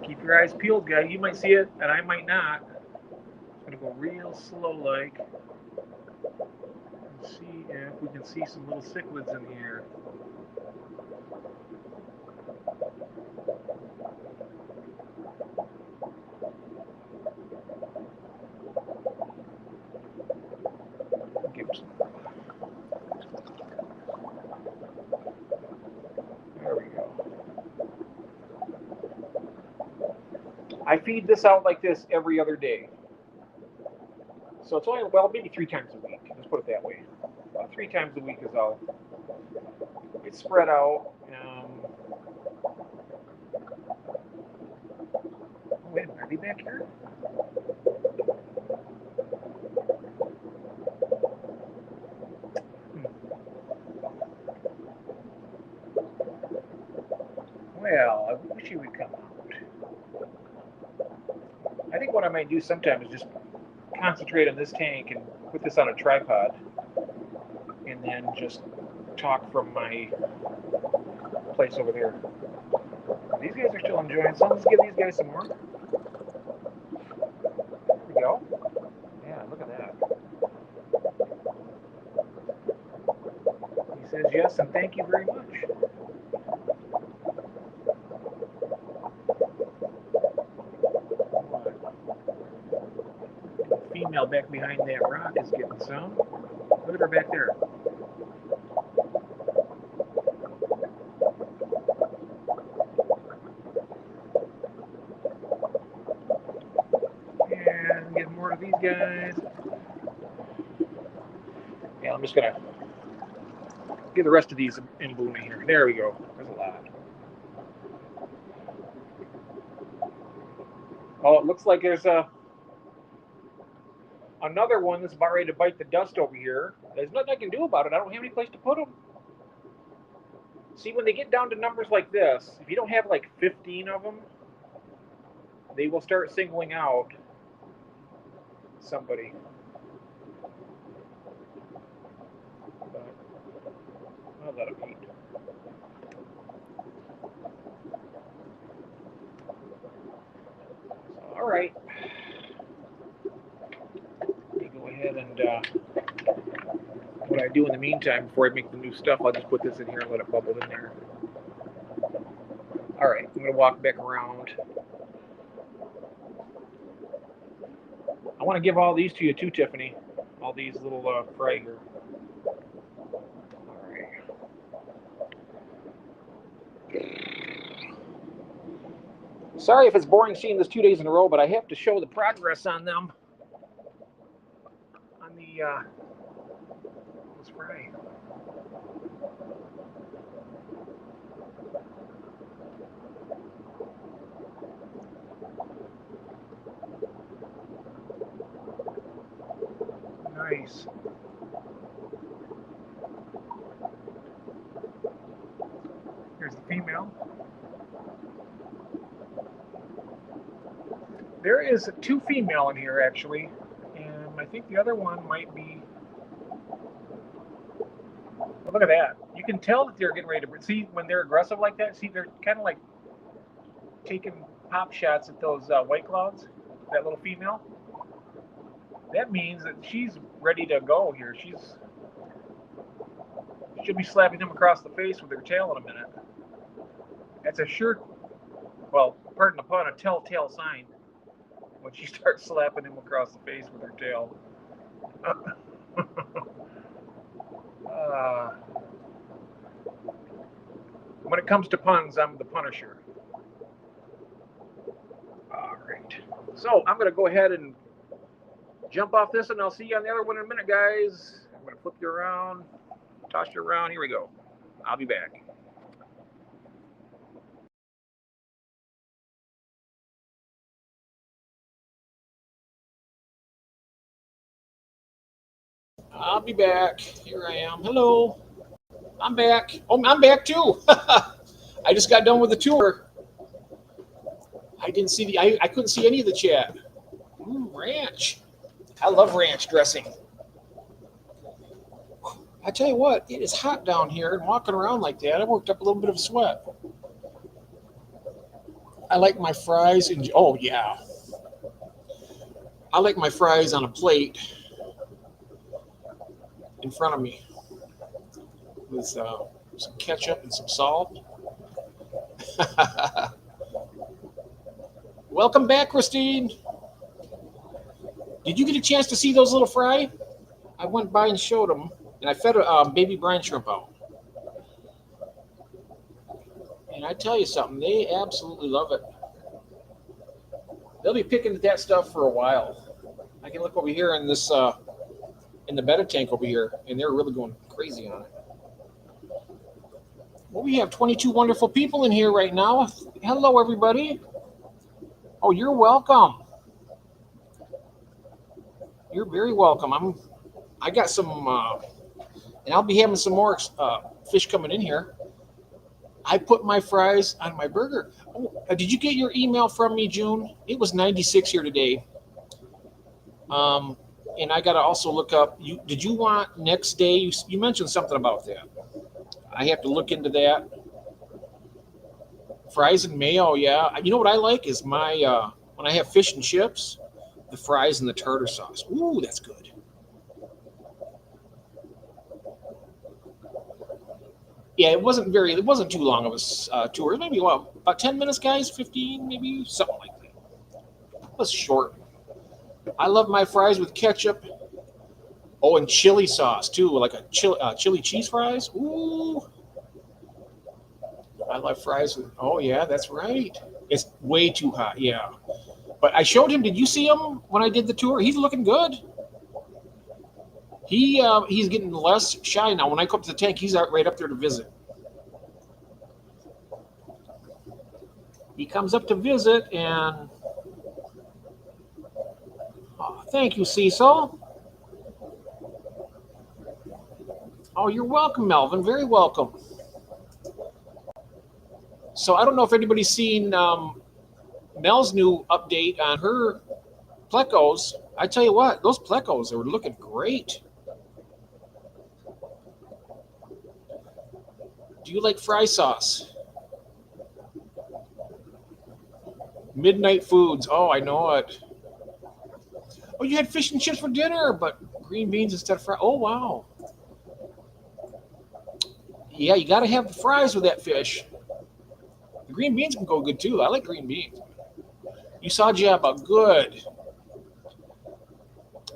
Keep your eyes peeled, guy. You might see it, and I might not. I'm gonna go real slow, like. Let's see if we can see some little cichlids in here. Give them some. There we go. I feed this out like this every other day. So it's only, well, maybe 3 times a week. Let's put it that way. 3 times a week is all. It's spread out. Oh, wait a minute. Are they back here? Well, I wish you would come out. I think what I might do sometime is just concentrate on this tank and put this on a tripod and then just talk from my place over there. These guys are still enjoying some. Let's give these guys some more. There we go. Yeah, look at that. He says yes and thank you very much. female back behind that rock is getting some. Look at her back there. And get more of these guys. Yeah, I'm just gonna get the rest of these in blooming here. There we go. There's a lot. Oh, it looks like there's another one that's about ready to bite the dust over here. There's nothing I can do about it. I don't have any place to put them. See, when they get down to numbers like this, if you don't have like 15 of them, they will start singling out somebody. But I'll let them eat. All right. Let me go ahead and what I do in the meantime before I make the new stuff, I'll just put this in here and let it bubble in there. All right, I'm going to walk back around. I want to give all these to you too, Tiffany. All these little fry here. All right. Sorry if it's boring seeing this 2 days in a row, but I have to show the progress on them. On the let's fry. Nice. Here's the female. There is 2 female in here actually, and I think the other one might be. Oh, look at that! You can tell that they're getting ready to see when they're aggressive like that. See, they're kind of like taking pop shots at those white clouds. That little female. That means that she's ready to go here. She'll be slapping them across the face with her tail in a minute. That's a sure, well, pardon the pun, a telltale sign when she starts slapping him across the face with her tail. When it comes to puns, I'm the Punisher. All right. So I'm going to go ahead and jump off this, and I'll see you on the other one in a minute, guys. I'm going to flip you around, toss you around. Here we go. I'll be back. I'll be back. Here I am. Hello. I'm back. Oh, I'm back too. I just got done with the tour. I didn't see I couldn't see any of the chat. Ranch. I love ranch dressing. I tell you what, it is hot down here, and walking around like that, I worked up a little bit of a sweat. I like my fries and oh yeah. I like my fries on a plate in front of me with some ketchup and some salt. Welcome back, Christine. Did you get a chance to see those little fry? I went by and showed them, and I fed a baby brine shrimp out. And I tell you something, they absolutely love it. They'll be picking at that stuff for a while. I can look over here in this in the betta tank over here, and they're really going crazy on it. Well, we have 22 wonderful people in here right now. Hello, everybody. Oh, you're welcome. You're very welcome. I got some, and I'll be having some more fish coming in here. I put my fries on my burger. Oh, did you get your email from me, June? It was 96 here today. And I got to also look up. Did you want next day? You mentioned something about that. I have to look into that. Fries and mayo, yeah. You know what I like is my when I have fish and chips, the fries and the tartar sauce. Ooh, that's good. Yeah, it wasn't too long of a tour. Maybe about 10 minutes, guys, 15, maybe something like that. It was short. I love my fries with ketchup. Oh, and chili sauce too, like a chili cheese fries. Ooh, I love fries with. Oh yeah, that's right. It's way too hot. Yeah, but I showed him. Did you see him when I did the tour? He's looking good. He's getting less shy now. When I come up to the tank, he's right up there to visit. He comes up to visit, and thank you, Cecil. Oh, you're welcome, Melvin. Very welcome. So I don't know if anybody's seen Mel's new update on her plecos. I tell you what, those plecos are looking great. Do you like fry sauce? Midnight foods. Oh, I know it. Oh, you had fish and chips for dinner, but green beans instead of fry. Oh, wow. Yeah, you got to have the fries with that fish. The green beans can go good too. I like green beans. You saw Jabba. Good.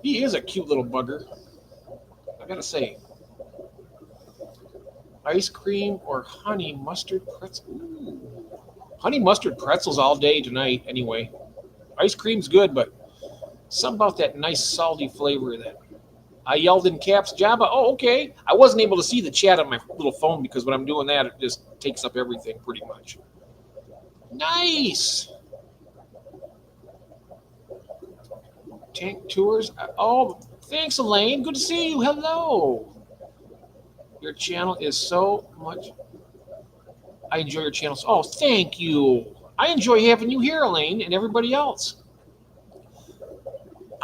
He is a cute little bugger. I gotta say. Ice cream or honey mustard pretzel. Ooh. Honey mustard pretzels all day tonight, anyway. Ice cream's good, but something about that nice salty flavor that I yelled in caps, Jabba. Oh, okay. I wasn't able to see the chat on my little phone because when I'm doing that, it just takes up everything pretty much. Nice. Tank tours. Oh, thanks, Elaine. Good to see you. Hello. Your channel is so much. I enjoy your channels. Oh, thank you. I enjoy having you here, Elaine, and everybody else.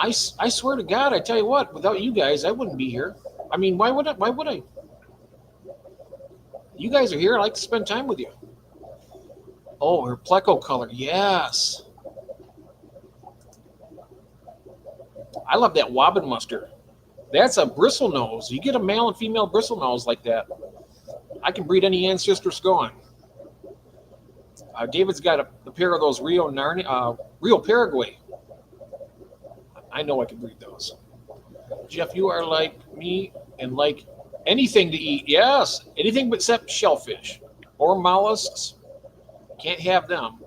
I swear to God, I tell you what, without you guys, I wouldn't be here. I mean, why would I? You guys are here. I like to spend time with you. Oh, her pleco color. Yes. I love that Wobbin mustard. That's a bristle nose. You get a male and female bristle nose like that. I can breed any ancestors going. David's got a pair of those Rio Paraguay. I know I can breed those. Jeff, you are like me and like anything to eat. Yes, anything except shellfish or mollusks. Can't have them.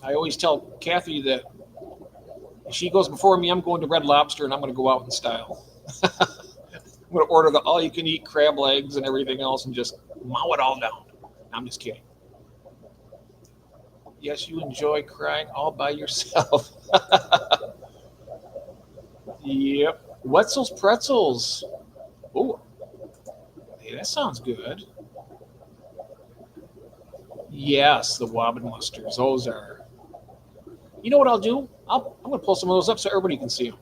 I always tell Kathy that if she goes before me, I'm going to Red Lobster and I'm going to go out in style. I'm going to order the all-you-can-eat crab legs and everything else and just mow it all down. I'm just kidding. Yes, you enjoy crying all by yourself. Yep. Wetzel's Pretzels. Oh, hey, that sounds good. Yes, the Wobbin mustards. Those are. You know what I'll do? I'm going to pull some of those up so everybody can see them.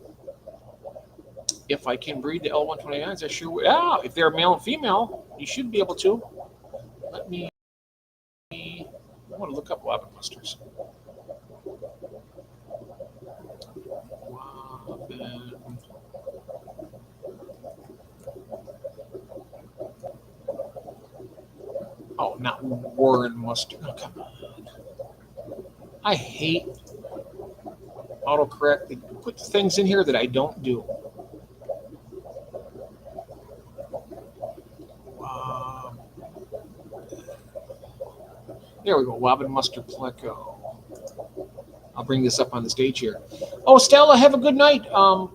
If I can breed the L129s, I sure will. Yeah, if they're male and female, you should be able to. Let me. I want to look up Wobbin mustards. Wobbin. Oh, not Warren mustard. Oh, come on. I hate autocorrect. They put things in here that I don't do. There we go. Wobbin mustard pleco. I'll bring this up on the stage here. Oh, Stella, have a good night. I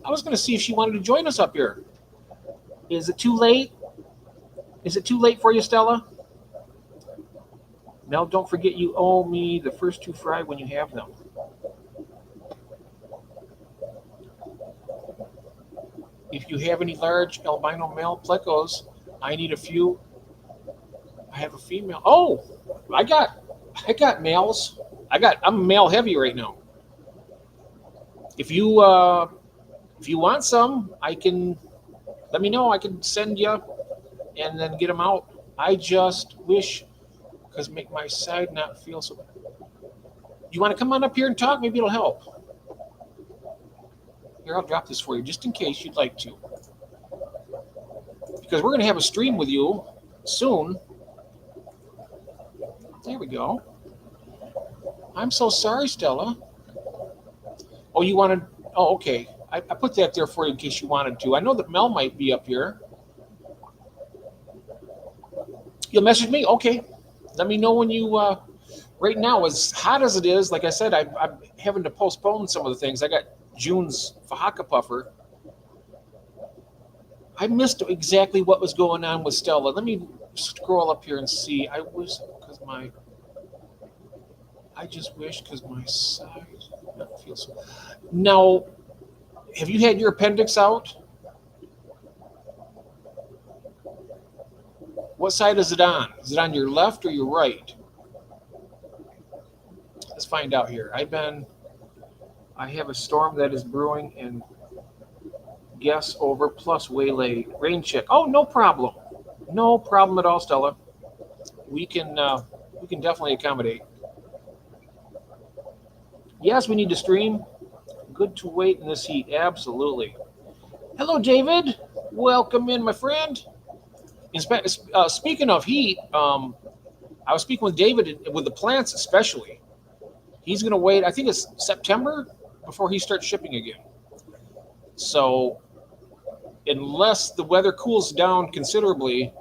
was going to see if she wanted to join us up here. Is it too late? Is it too late for you, Stella? Mel, don't forget you owe me the first 2 fry when you have them. If you have any large albino male plecos, I need a few. I have a female. Oh, I got males. I'm male heavy right now. If you want some, I can let me know. I can send you and then get them out. I just wish because make my side not feel so bad. You want to come on up here and talk? Maybe it'll help. Here, I'll drop this for you just in case you'd like to. Because we're going to have a stream with you soon. There we go. I'm so sorry, Stella. Oh, you wanted? Oh, okay. I put that there for you in case you wanted to. I know that Mel might be up here. You'll message me? Okay. Let me know when you. Right now, as hot as it is, like I said, I'm having to postpone some of the things. I got June's Fahaka Puffer. I missed exactly what was going on with Stella. Let me scroll up here and see. I just wish because my size feels so. Now, have you had your appendix out? What side is it on? Is it on your left or your right? Let's find out here. I have a storm that is brewing and guess over plus waylay rain check. Oh, no problem. No problem at all, Stella. We can definitely accommodate. Yes, we need to stream. Good to wait in this heat. Absolutely. Hello, David. Welcome in, my friend. Speaking of heat, I was speaking with David with the plants especially. He's going to wait, I think it's September before he starts shipping again. So unless the weather cools down considerably,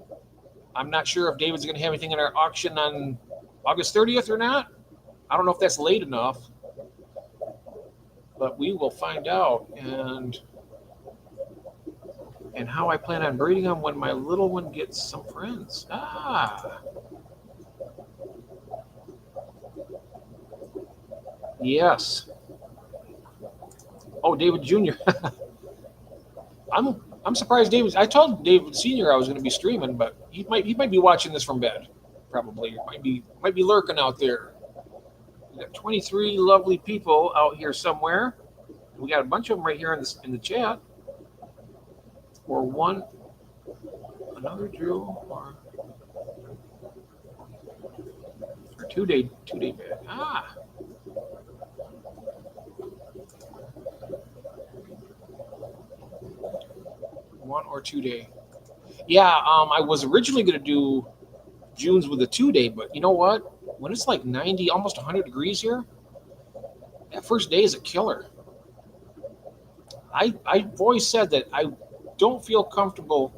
I'm not sure if David's going to have anything in our auction on August 30th or not. I don't know if that's late enough, but we will find out. And how I plan on breeding them when my little one gets some friends. Yes. Oh, David Jr. I'm surprised David. I told David Sr. I was going to be streaming, but he might be watching this from bed. Probably might be lurking out there. We got 23 lovely people out here somewhere. We got a bunch of them right here in the chat. Or another Drew, or two-day bed. One or 2 day. Yeah, I was originally going to do June's with a 2 day, but you know what? When it's like 90, almost 100 degrees here, that first day is a killer. I've always said that I don't feel comfortable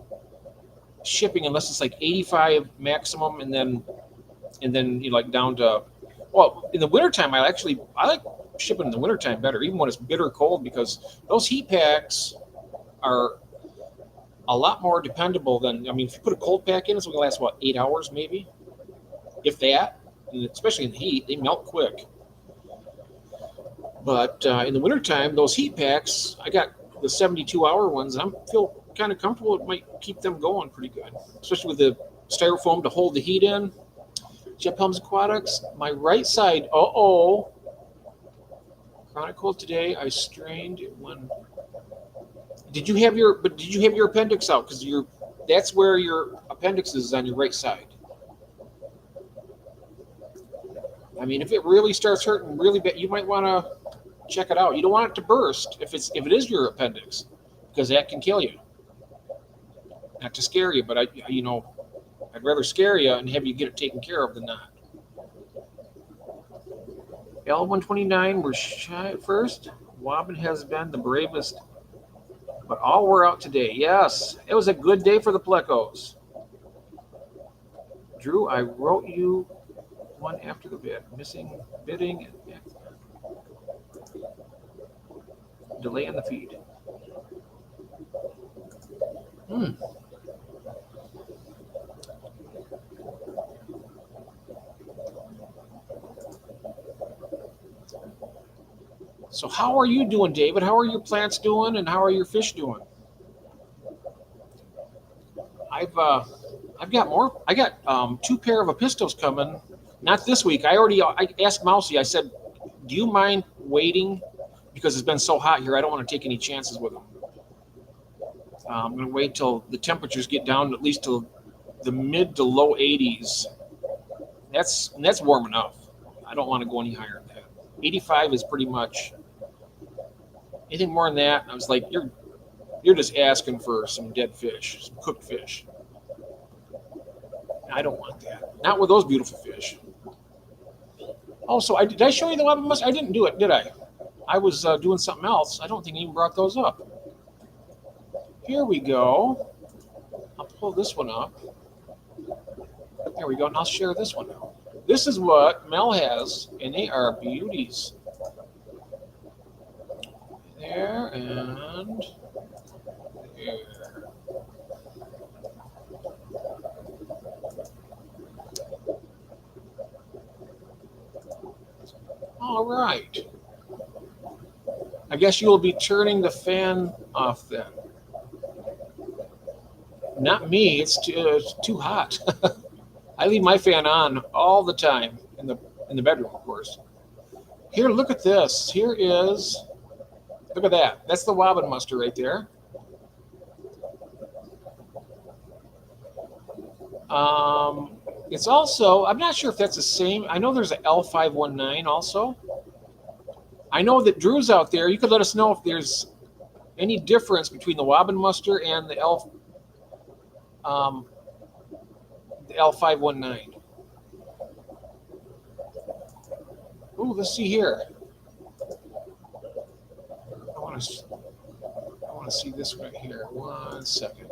shipping unless it's like 85 maximum, and then like down to, well, in the wintertime, I like shipping in the wintertime better, even when it's bitter cold, because those heat packs are a lot more dependable than, if you put a cold pack in, it's going to last, 8 hours maybe, if that, and especially in the heat, they melt quick. But in the wintertime, those heat packs, I got the 72-hour ones, and I feel kind of comfortable. It might keep them going pretty good, especially with the styrofoam to hold the heat in. Jeff Helms Aquatics, my right side, chronic cold today. I strained it when. Did you have your appendix out? Because that's where your appendix is, on your right side. If it really starts hurting really bad, you might want to check it out. You don't want it to burst if it is your appendix, because that can kill you. Not to scare you, but I'd rather scare you and have you get it taken care of than not. L129 were shy at first. Wobbin has been the bravest, but all were out today. Yes, it was a good day for the plecos. Drew, I wrote you one after the bid. Missing bidding and delay in the feed. So how are you doing, David? How are your plants doing, and how are your fish doing? I've got more. I got 2 pair of Apistos coming. Not this week. I asked Mousy. I said, "Do you mind waiting? Because it's been so hot here. I don't want to take any chances with them. I'm going to wait till the temperatures get down at least to the mid to low 80s. That's warm enough. I don't want to go any higher than that. 85 is pretty much. Anything more than that, I was like, you're just asking for some dead fish, some cooked fish. I don't want that. Not with those beautiful fish. Oh, so did I show you the Wabbit Muster? I didn't do it, did I? I was doing something else. I don't think I even brought those up. Here we go. I'll pull this one up. There we go, and I'll share this one now. This is what Mel has, and they are beauties. There and there. All right. I guess you will be turning the fan off then. Not me. It's too hot. I leave my fan on all the time in the bedroom, of course. Here, look at this. Here is. Look at that. That's the Wabbit Muster right there. It's also, I'm not sure if that's the same. I know there's an L519 also. I know that Drew's out there. You could let us know if there's any difference between the Wabbit Muster and the L519. Ooh, let's see here. I want to see this right here. 1 second.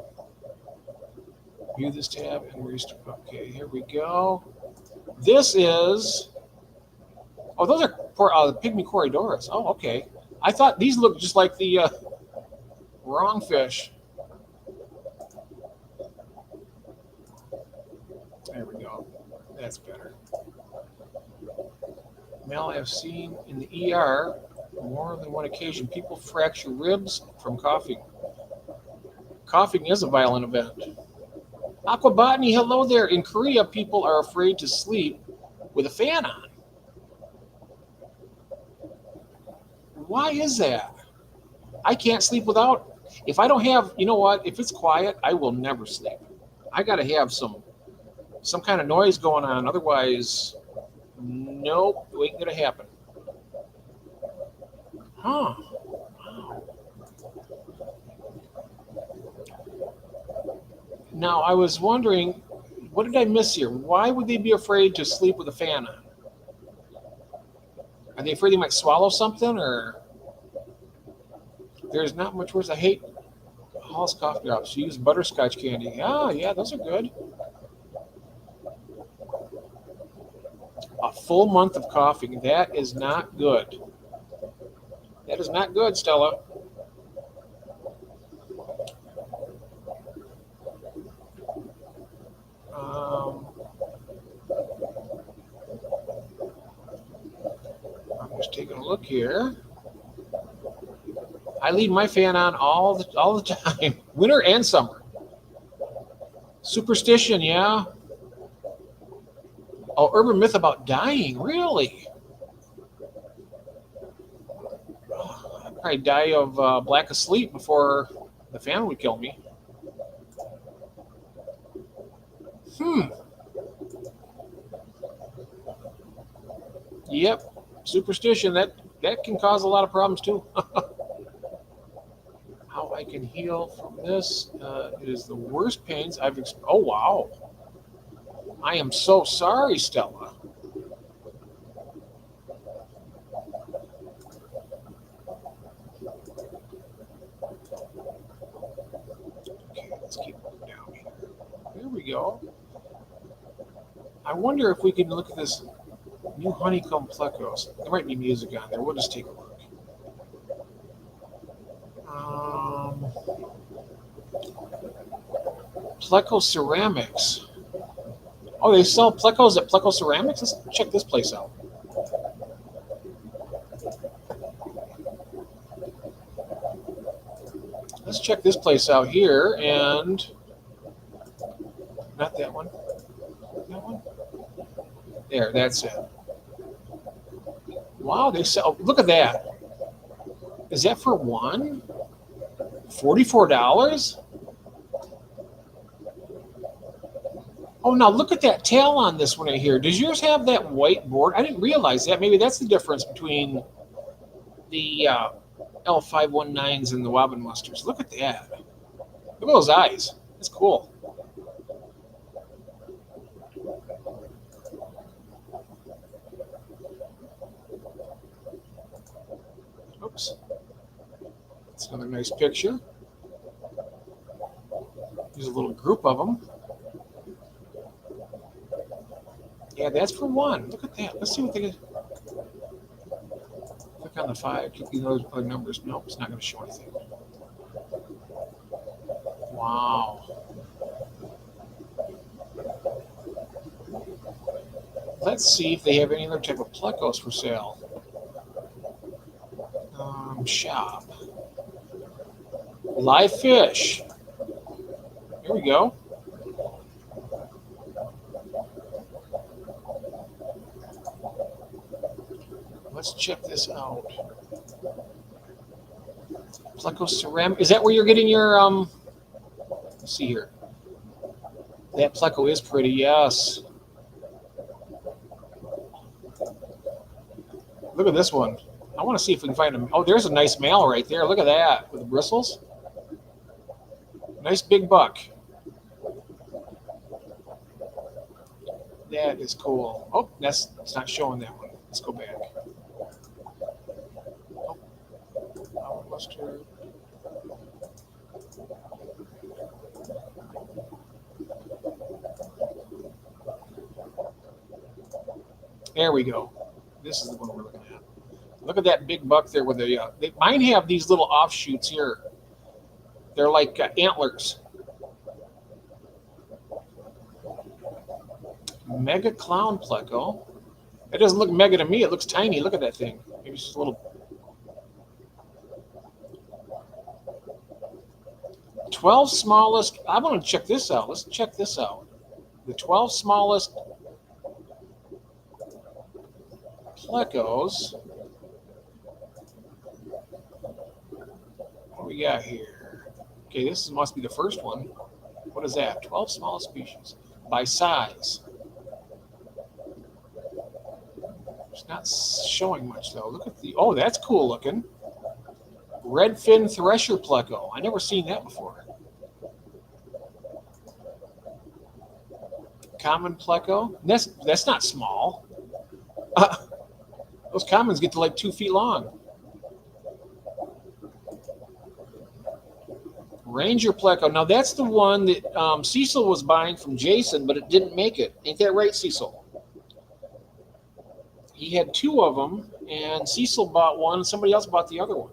View this tab and restart. Okay, here we go. This is. Oh, those are the Pygmy Corydoras. Oh, okay. I thought these looked just like the wrong fish. There we go. That's better. Mel, I've seen in the ER more than one occasion people fracture ribs from coughing. Coughing is a violent event. Aquabotany, hello there. In Korea, people are afraid to sleep with a fan on. Why is that? I can't sleep without. If I don't have, you know what? If it's quiet, I will never sleep. I got to have some kind of noise going on. Otherwise, nope, it ain't going to happen. Huh. Now, I was wondering, what did I miss here? Why would they be afraid to sleep with a fan on? Are they afraid they might swallow something, or there's not much worse? I hate Hall's cough drops. Use butterscotch candy. Oh, yeah, those are good. A full month of coughing. That is not good. That is not good, Stella. I'm just taking a look here. I leave my fan on all the time, winter and summer. Superstition, yeah. Oh, urban myth about dying, really? I'd probably die of black asleep before the fan would kill me. Yep, superstition, that can cause a lot of problems too. How I can heal from this, it is the worst pains I've experienced. Oh, wow. I am so sorry, Stella. Okay, let's keep moving down here. Here we go. I wonder if we can look at this new honeycomb plecos. There might be music on there. We'll just take a look. Pleco Ceramics. Oh, they sell plecos at Pleco Ceramics? Let's check this place out. Let's check this place out here, and not that one. That one? There, that's it. Wow, they sell. Look at that. Is that for one? $44? Oh, now look at that tail on this one right here. Does yours have that white board? I didn't realize that. Maybe that's the difference between the L519s and the Wabbit Musters. Look at that. Look at those eyes. That's cool. It's another nice picture. There's a little group of them. Yeah, that's for one. Look at that. Let's see what they get. Click on the 5. Click those other numbers. Nope, it's not going to show anything. Wow. Let's see if they have any other type of plecos for sale. Shop. Live fish. Here we go. Let's check this out. Pleco ceramic. Is that where you're getting your let's see here. That pleco is pretty, yes. Look at this one. I want to see if we can find them. Oh, there's a nice male right there. Look at that with the bristles. Nice big buck. That is cool. Oh, it's not showing that one. Let's go back. Oh, mustard. There we go. This is the one we're looking at. Look at that big buck there with the. Mine have these little offshoots here. They're like antlers. Mega clown pleco. It doesn't look mega to me. It looks tiny. Look at that thing. Maybe it's just a little. 12 smallest. I want to check this out. Let's check this out. The 12 smallest plecos. What we got here? Okay, this must be the first one. What is that? 12 smallest species by size. It's not showing much though. Look at the. Oh, that's cool looking. Redfin thresher pleco. I never seen that before. Common pleco. That's not small. Those commons get to like 2 feet long. Ranger pleco. Now that's the one that Cecil was buying from Jason, but it didn't make it. Ain't that right, Cecil? He had 2 of them, and Cecil bought one, and somebody else bought the other one.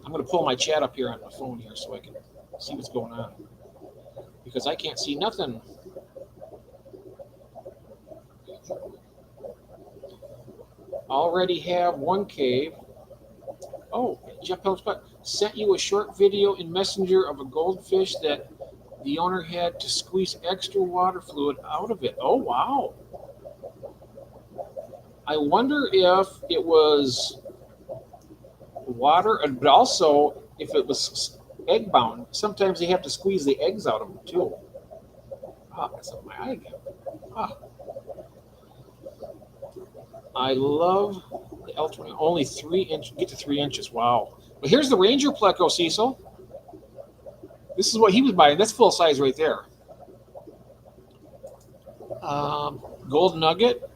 I'm going to pull my chat up here on my phone here so I can see what's going on, because I can't see nothing. Already have one cave. Oh, Jeff Phillips sent you a short video in Messenger of a goldfish that the owner had to squeeze extra water fluid out of it. Oh, wow. I wonder if it was water, but also if it was egg bound. Sometimes they have to squeeze the eggs out of them too. Ah, that's up my eye again. Ah. I love the L20. Only 3 inches. Get to 3 inches. Wow. But here's the Ranger pleco, Cecil. This is what he was buying. That's full size right there. Gold nugget.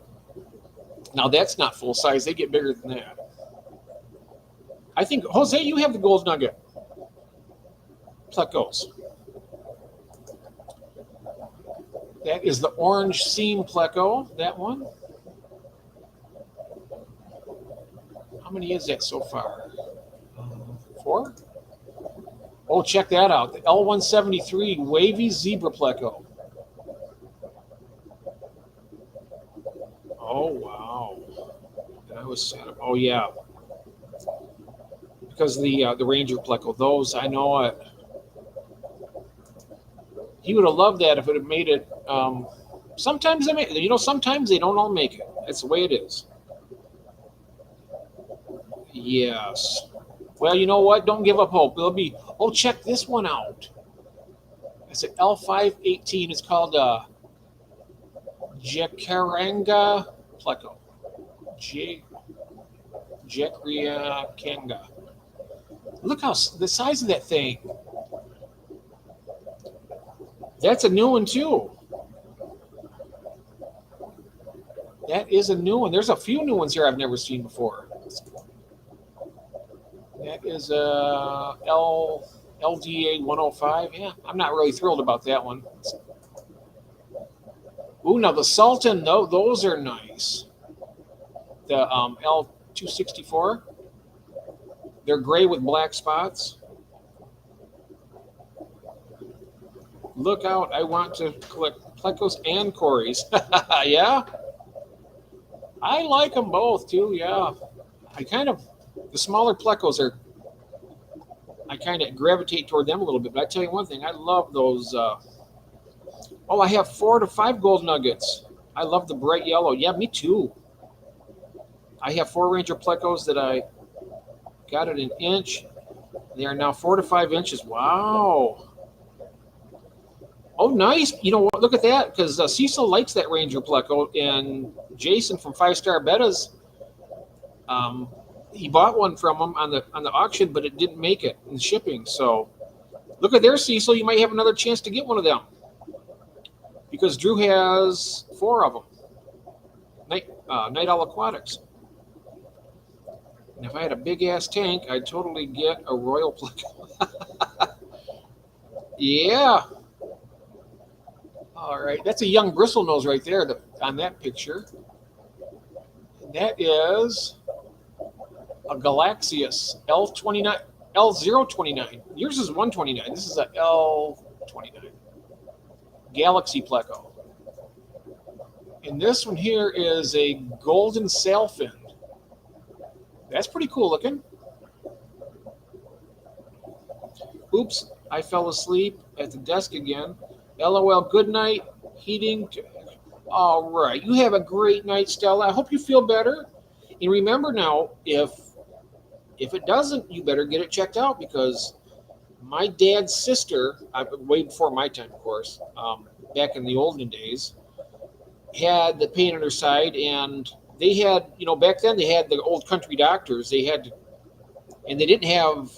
Now that's not full size. They get bigger than that. I think, Jose, you have the gold nugget plecos. That is the orange seam pleco, that one. How many is that so far? 4? Oh, check that out. The L173 wavy zebra pleco. Oh, wow. And I was set up. Oh, yeah. Because the Ranger pleco, those, I know it. He would have loved that if it had made it. Sometimes they make, sometimes they don't all make it. That's the way it is. Yes. Well, you know what? Don't give up hope. It'll be. Oh, check this one out. It's an L518. It's called Jacaranda pleco. Jacaranda. Look how the size of that thing. That's a new one too. That is a new one. There's a few new ones here I've never seen before. That is a LDA 105. Yeah, I'm not really thrilled about that one. Ooh, now the Sultan, though, those are nice. The L264. They're gray with black spots. Look out, I want to collect Plecos and Corys. Yeah, I like them both too, yeah. The smaller Plecos are, I kind of gravitate toward them a little bit. But I tell you one thing, I love those. I have 4 to 5 gold nuggets. I love the bright yellow. Yeah, me too. I have 4 Ranger Plecos that I got at an inch. They are now 4 to 5 inches. Wow. Oh, nice. You know what? Look at that, because Cecil likes that Ranger Pleco, and Jason from 5 Star Betas, he bought one from him on the auction, but it didn't make it in shipping. So look at there, Cecil. You might have another chance to get one of them, because Drew has 4 of them. Night Owl Aquatics. And if I had a big ass tank, I'd totally get a Royal Pleco. Yeah. All right, that's a young bristlenose right there on that picture. And that is a Galaxius L029. Yours is 129. This is a L29. Galaxy Pleco. And this one here is a golden sailfin. That's pretty cool looking. Oops, I fell asleep at the desk again. LOL, good night. Heating. All right. You have a great night, Stella. I hope you feel better. And remember now, if it doesn't, you better get it checked out, because my dad's sister, way before my time, of course, back in the olden days, had the pain on her side, and they had, back then they had the old country doctors. And they didn't have,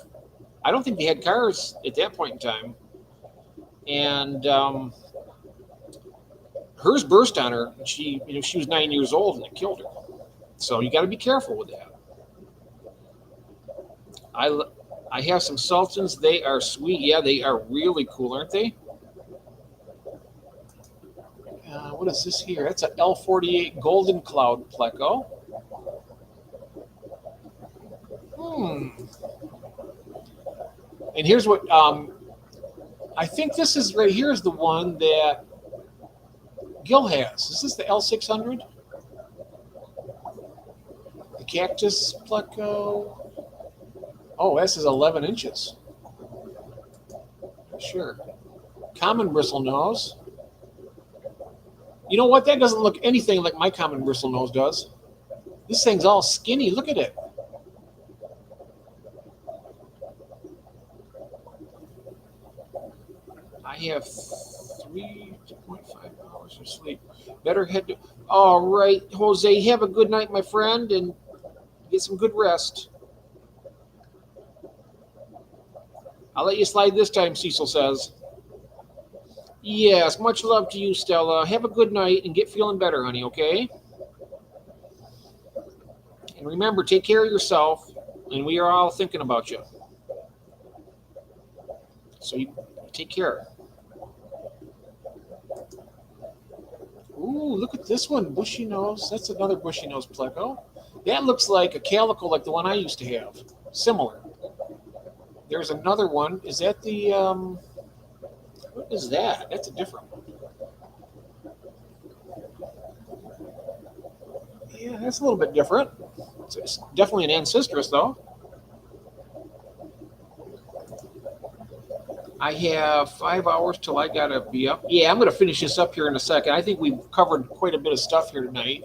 I don't think they had cars at that point in time. And hers burst on her, and she was 9 years old, and it killed her. So you got to be careful with that. I have some Sultans. They are sweet. Yeah, they are really cool, aren't they? What is this here? That's an L48 Golden Cloud Pleco. And here's what I think this is right here is the one that Gil has. Is this the L600? The Cactus Pleco. Oh, this is 11 inches. Sure. Common bristlenose. You know what? That doesn't look anything like my common bristlenose does. This thing's all skinny. Look at it. I have 3.5 hours of sleep. Better head to. All right, Jose, have a good night, my friend, and get some good rest. I'll let you slide this time, Cecil says. Yes, much love to you, Stella. Have a good night and get feeling better, honey, okay? And remember, take care of yourself, and we are all thinking about you. So you take care. Ooh, look at this one, bushy nose. That's another bushy nose Pleco. That looks like a calico like the one I used to have. Similar. There's another one. Is that the, what is that? That's a different one. Yeah, that's a little bit different. It's definitely an Ancistrus, though. I have 5 hours till I gotta be up. Yeah, I'm gonna finish this up here in a second. I think we've covered quite a bit of stuff here tonight.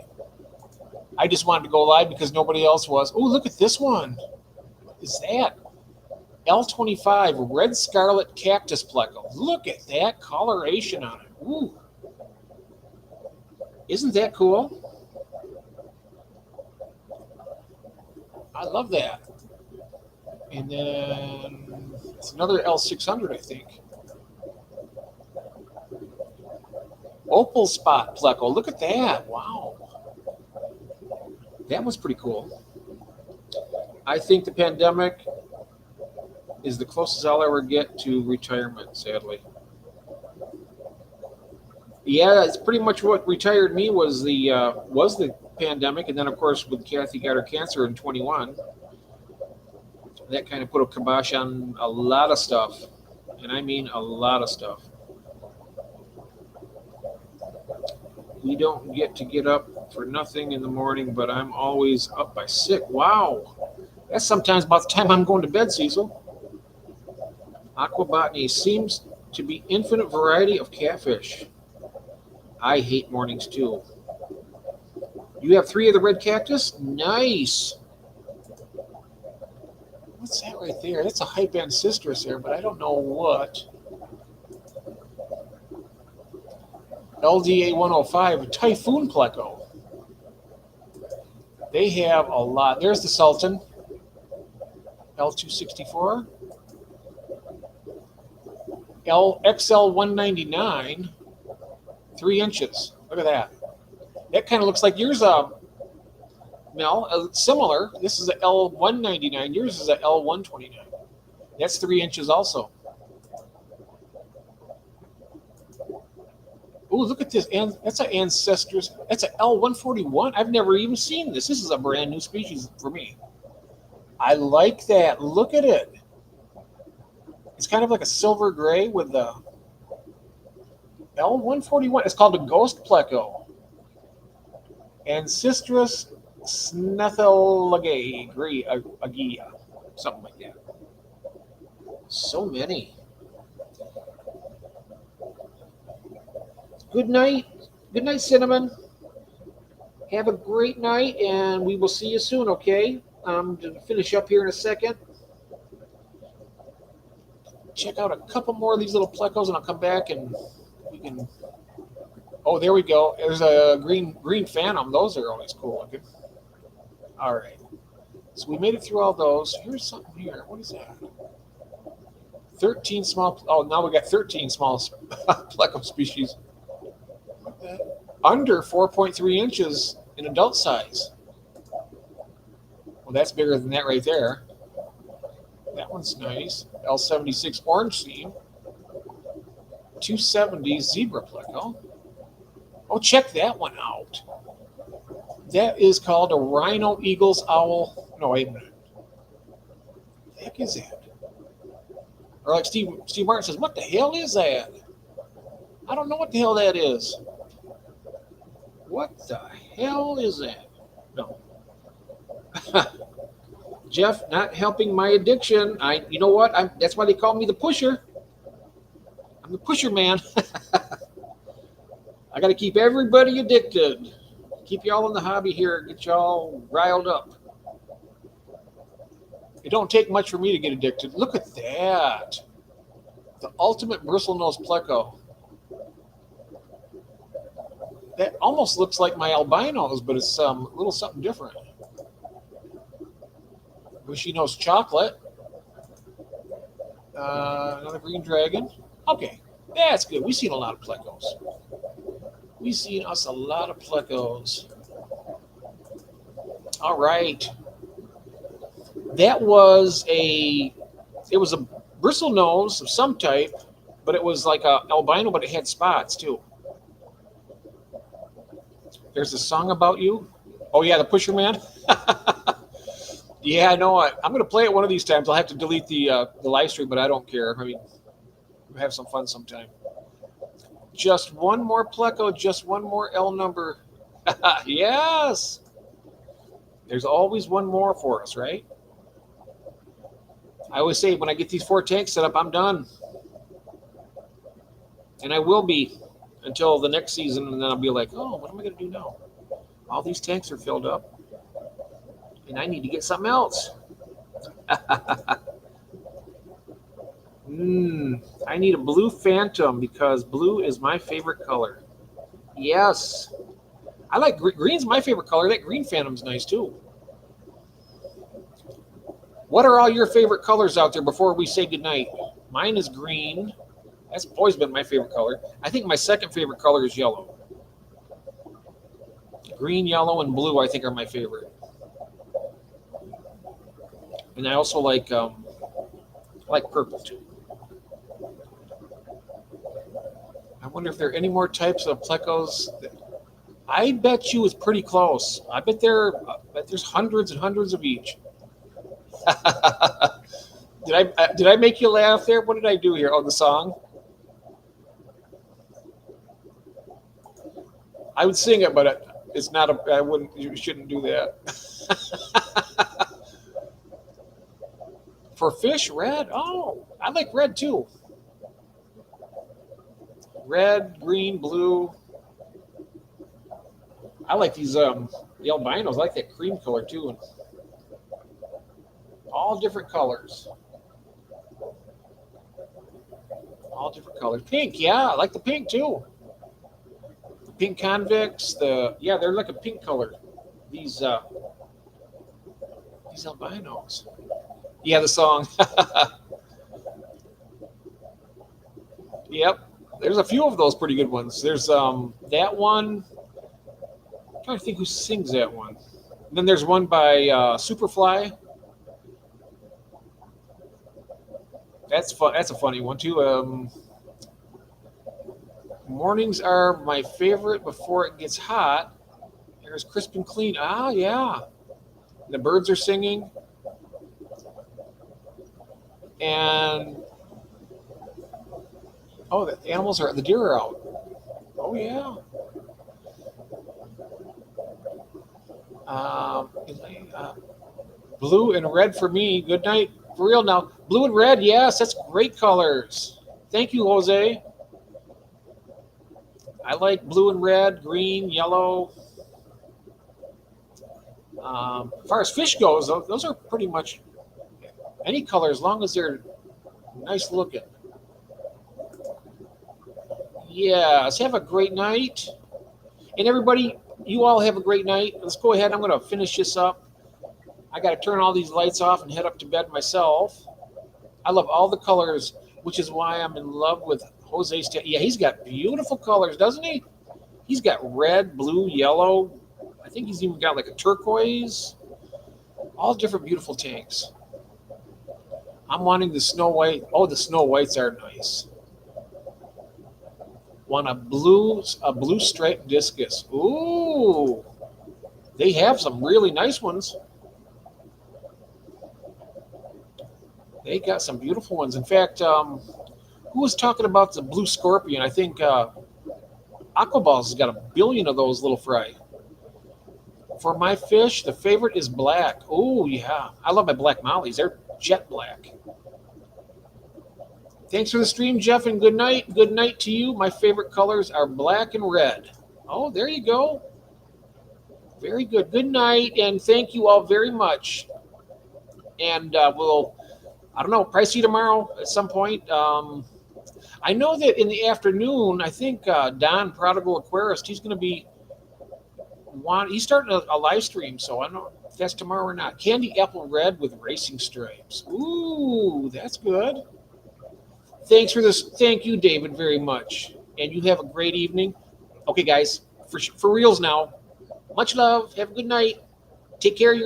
I just wanted to go live because nobody else was. Oh, look at this one. What is that? L25 Red Scarlet Cactus Pleco. Look at that coloration on it. Ooh. Isn't that cool? I love that. And then it's another L600, I think. Opal Spot Pleco. Look at that. Wow. That was pretty cool. I think the pandemic is the closest I'll ever get to retirement, sadly. Yeah, it's pretty much what retired me was the pandemic, and then of course with Kathy got her cancer in 21, that kind of put a kibosh on a lot of stuff, and I mean a lot of stuff. We don't get up for nothing in the morning, but I'm always up by 6. Wow, that's sometimes about the time I'm going to bed, Cecil. Aquabotany seems to be infinite variety of catfish. I hate mornings too. You have 3 of the red cactus? Nice. What's that right there? That's a hype ancestris there, but I don't know what. LDA 105, Typhoon Pleco. They have a lot. There's the Sultan. L264. XL 199. 3 inches. Look at that. That kind of looks like yours, Mel. Similar. This is a L199. Yours is a L129. That's 3 inches also. Oh, look at this. And that's an ancestors. That's an L141. I've never even seen this. This is a brand new species for me. I like that. Look at it. It's kind of like a silver gray with the L141. It's called a ghost pleco. Ancestris snethelagae, agia, something like that. So many. Good night. Good night, Cinnamon. Have a great night, and we will see you soon, okay? I'm going to finish up here in a second. Check out a couple more of these little plecos, and I'll come back and we can... Oh, there we go. There's a green phantom. Those are always cool looking. All right. So we made it through all those. Here's something here. What is that? 13 small... Oh, now we got 13 small pleco species. Under 4.3 inches in adult size. Well, that's bigger than that right there. That one's nice. L76 orange seam. 270 zebra pleco. Oh, check that one out. That is called a rhino eagles owl. No, wait a minute. What the heck is that? Or like Steve Martin says, what the hell is that? I don't know what the hell that is. What the hell is that? No. Jeff, not helping my addiction. You know what? That's why they call me the pusher. I'm the pusher man. I got to keep everybody addicted. Keep y'all in the hobby here. Get y'all riled up. It don't take much for me to get addicted. Look at that. The ultimate bristlenose pleco. That almost looks like my albinos, but it's a little something different. Bushy nose chocolate. Another green dragon. Okay, that's good. We've seen a lot of plecos. We've seen us a lot of plecos. All right. That was it was a bristle nose of some type, but it was like a albino, but it had spots too. There's a song about you. Oh yeah, the Pusher Man. Yeah, I know. I'm going to play it one of these times. I'll have to delete the live stream, but I don't care. I mean, we'll have some fun sometime. Just one more pleco, just one more L number. Yes. There's always one more for us, right? I always say when I get these 4 tanks set up, I'm done. And I will be until the next season, and then I'll be like, oh, what am I going to do now? All these tanks are filled up, and I need to get something else. I need a blue phantom because blue is my favorite color. Yes. I like green's my favorite color. That green phantom's nice too. What are all your favorite colors out there before we say goodnight? Mine is green. That's always been my favorite color. I think my second favorite color is yellow. Green, yellow, and blue I think are my favorite. And I also like I like purple too. I wonder if there are any more types of plecos. I bet you it's pretty close. I bet there's hundreds and hundreds of each. Did I make you laugh there? What did I do here? Oh, the song. I would sing it, but it's not a. I wouldn't. You shouldn't do that. For fish, red. Oh, I like red too. Red, green, blue. I like these the albinos. I like that cream color too, and all different colors. All different colors. Pink, yeah, I like the pink too. The pink convicts. They're like a pink color. These albinos. Yeah, the song. Yep. There's a few of those pretty good ones. There's that one. I'm trying to think who sings that one. And then there's one by Superfly. That's fun. That's a funny one too. Mornings are my favorite before it gets hot. There's crisp and clean. Ah, yeah. The birds are singing. And oh, the deer are out. Oh yeah. Blue and red for me. Good night. For real now. Blue and red, yes, that's great colors. Thank you, Jose. I like blue and red, green, yellow. As far as fish goes, those are pretty much any color as long as they're nice looking. Yes, have a great night. And everybody, you all have a great night. Let's go ahead. I'm going to finish this up. I got to turn all these lights off and head up to bed myself. I love all the colors, which is why I'm in love with Jose's. Yeah, he's got beautiful colors, doesn't he? He's got red, blue, yellow. I think he's even got like a turquoise. All different beautiful tanks. I'm wanting the Snow White. Oh, the Snow Whites are nice. Want a blue striped discus. Ooh, they have some really nice ones. They got some beautiful ones. In fact, who was talking about the blue scorpion? I think Aquaballs has got 1 billion of those, little fry. For my fish, the favorite is black. Oh, yeah. I love my black mollies. They're jet black. Thanks for the stream, Jeff, and good night. Good night to you. My favorite colors are black and red. Oh, there you go. Very good. Good night, and thank you all very much. And I don't know, probably see you tomorrow at some point. I know that in the afternoon, I think Don Prodigal Aquarist, he's going to be he's starting a live stream, so I don't know if that's tomorrow or not. Candy apple red with racing stripes. Ooh, that's good. Thanks for this. Thank you, David, very much. And you have a great evening. Okay, guys, for reals now. Much love. Have a good night. Take care of yourself.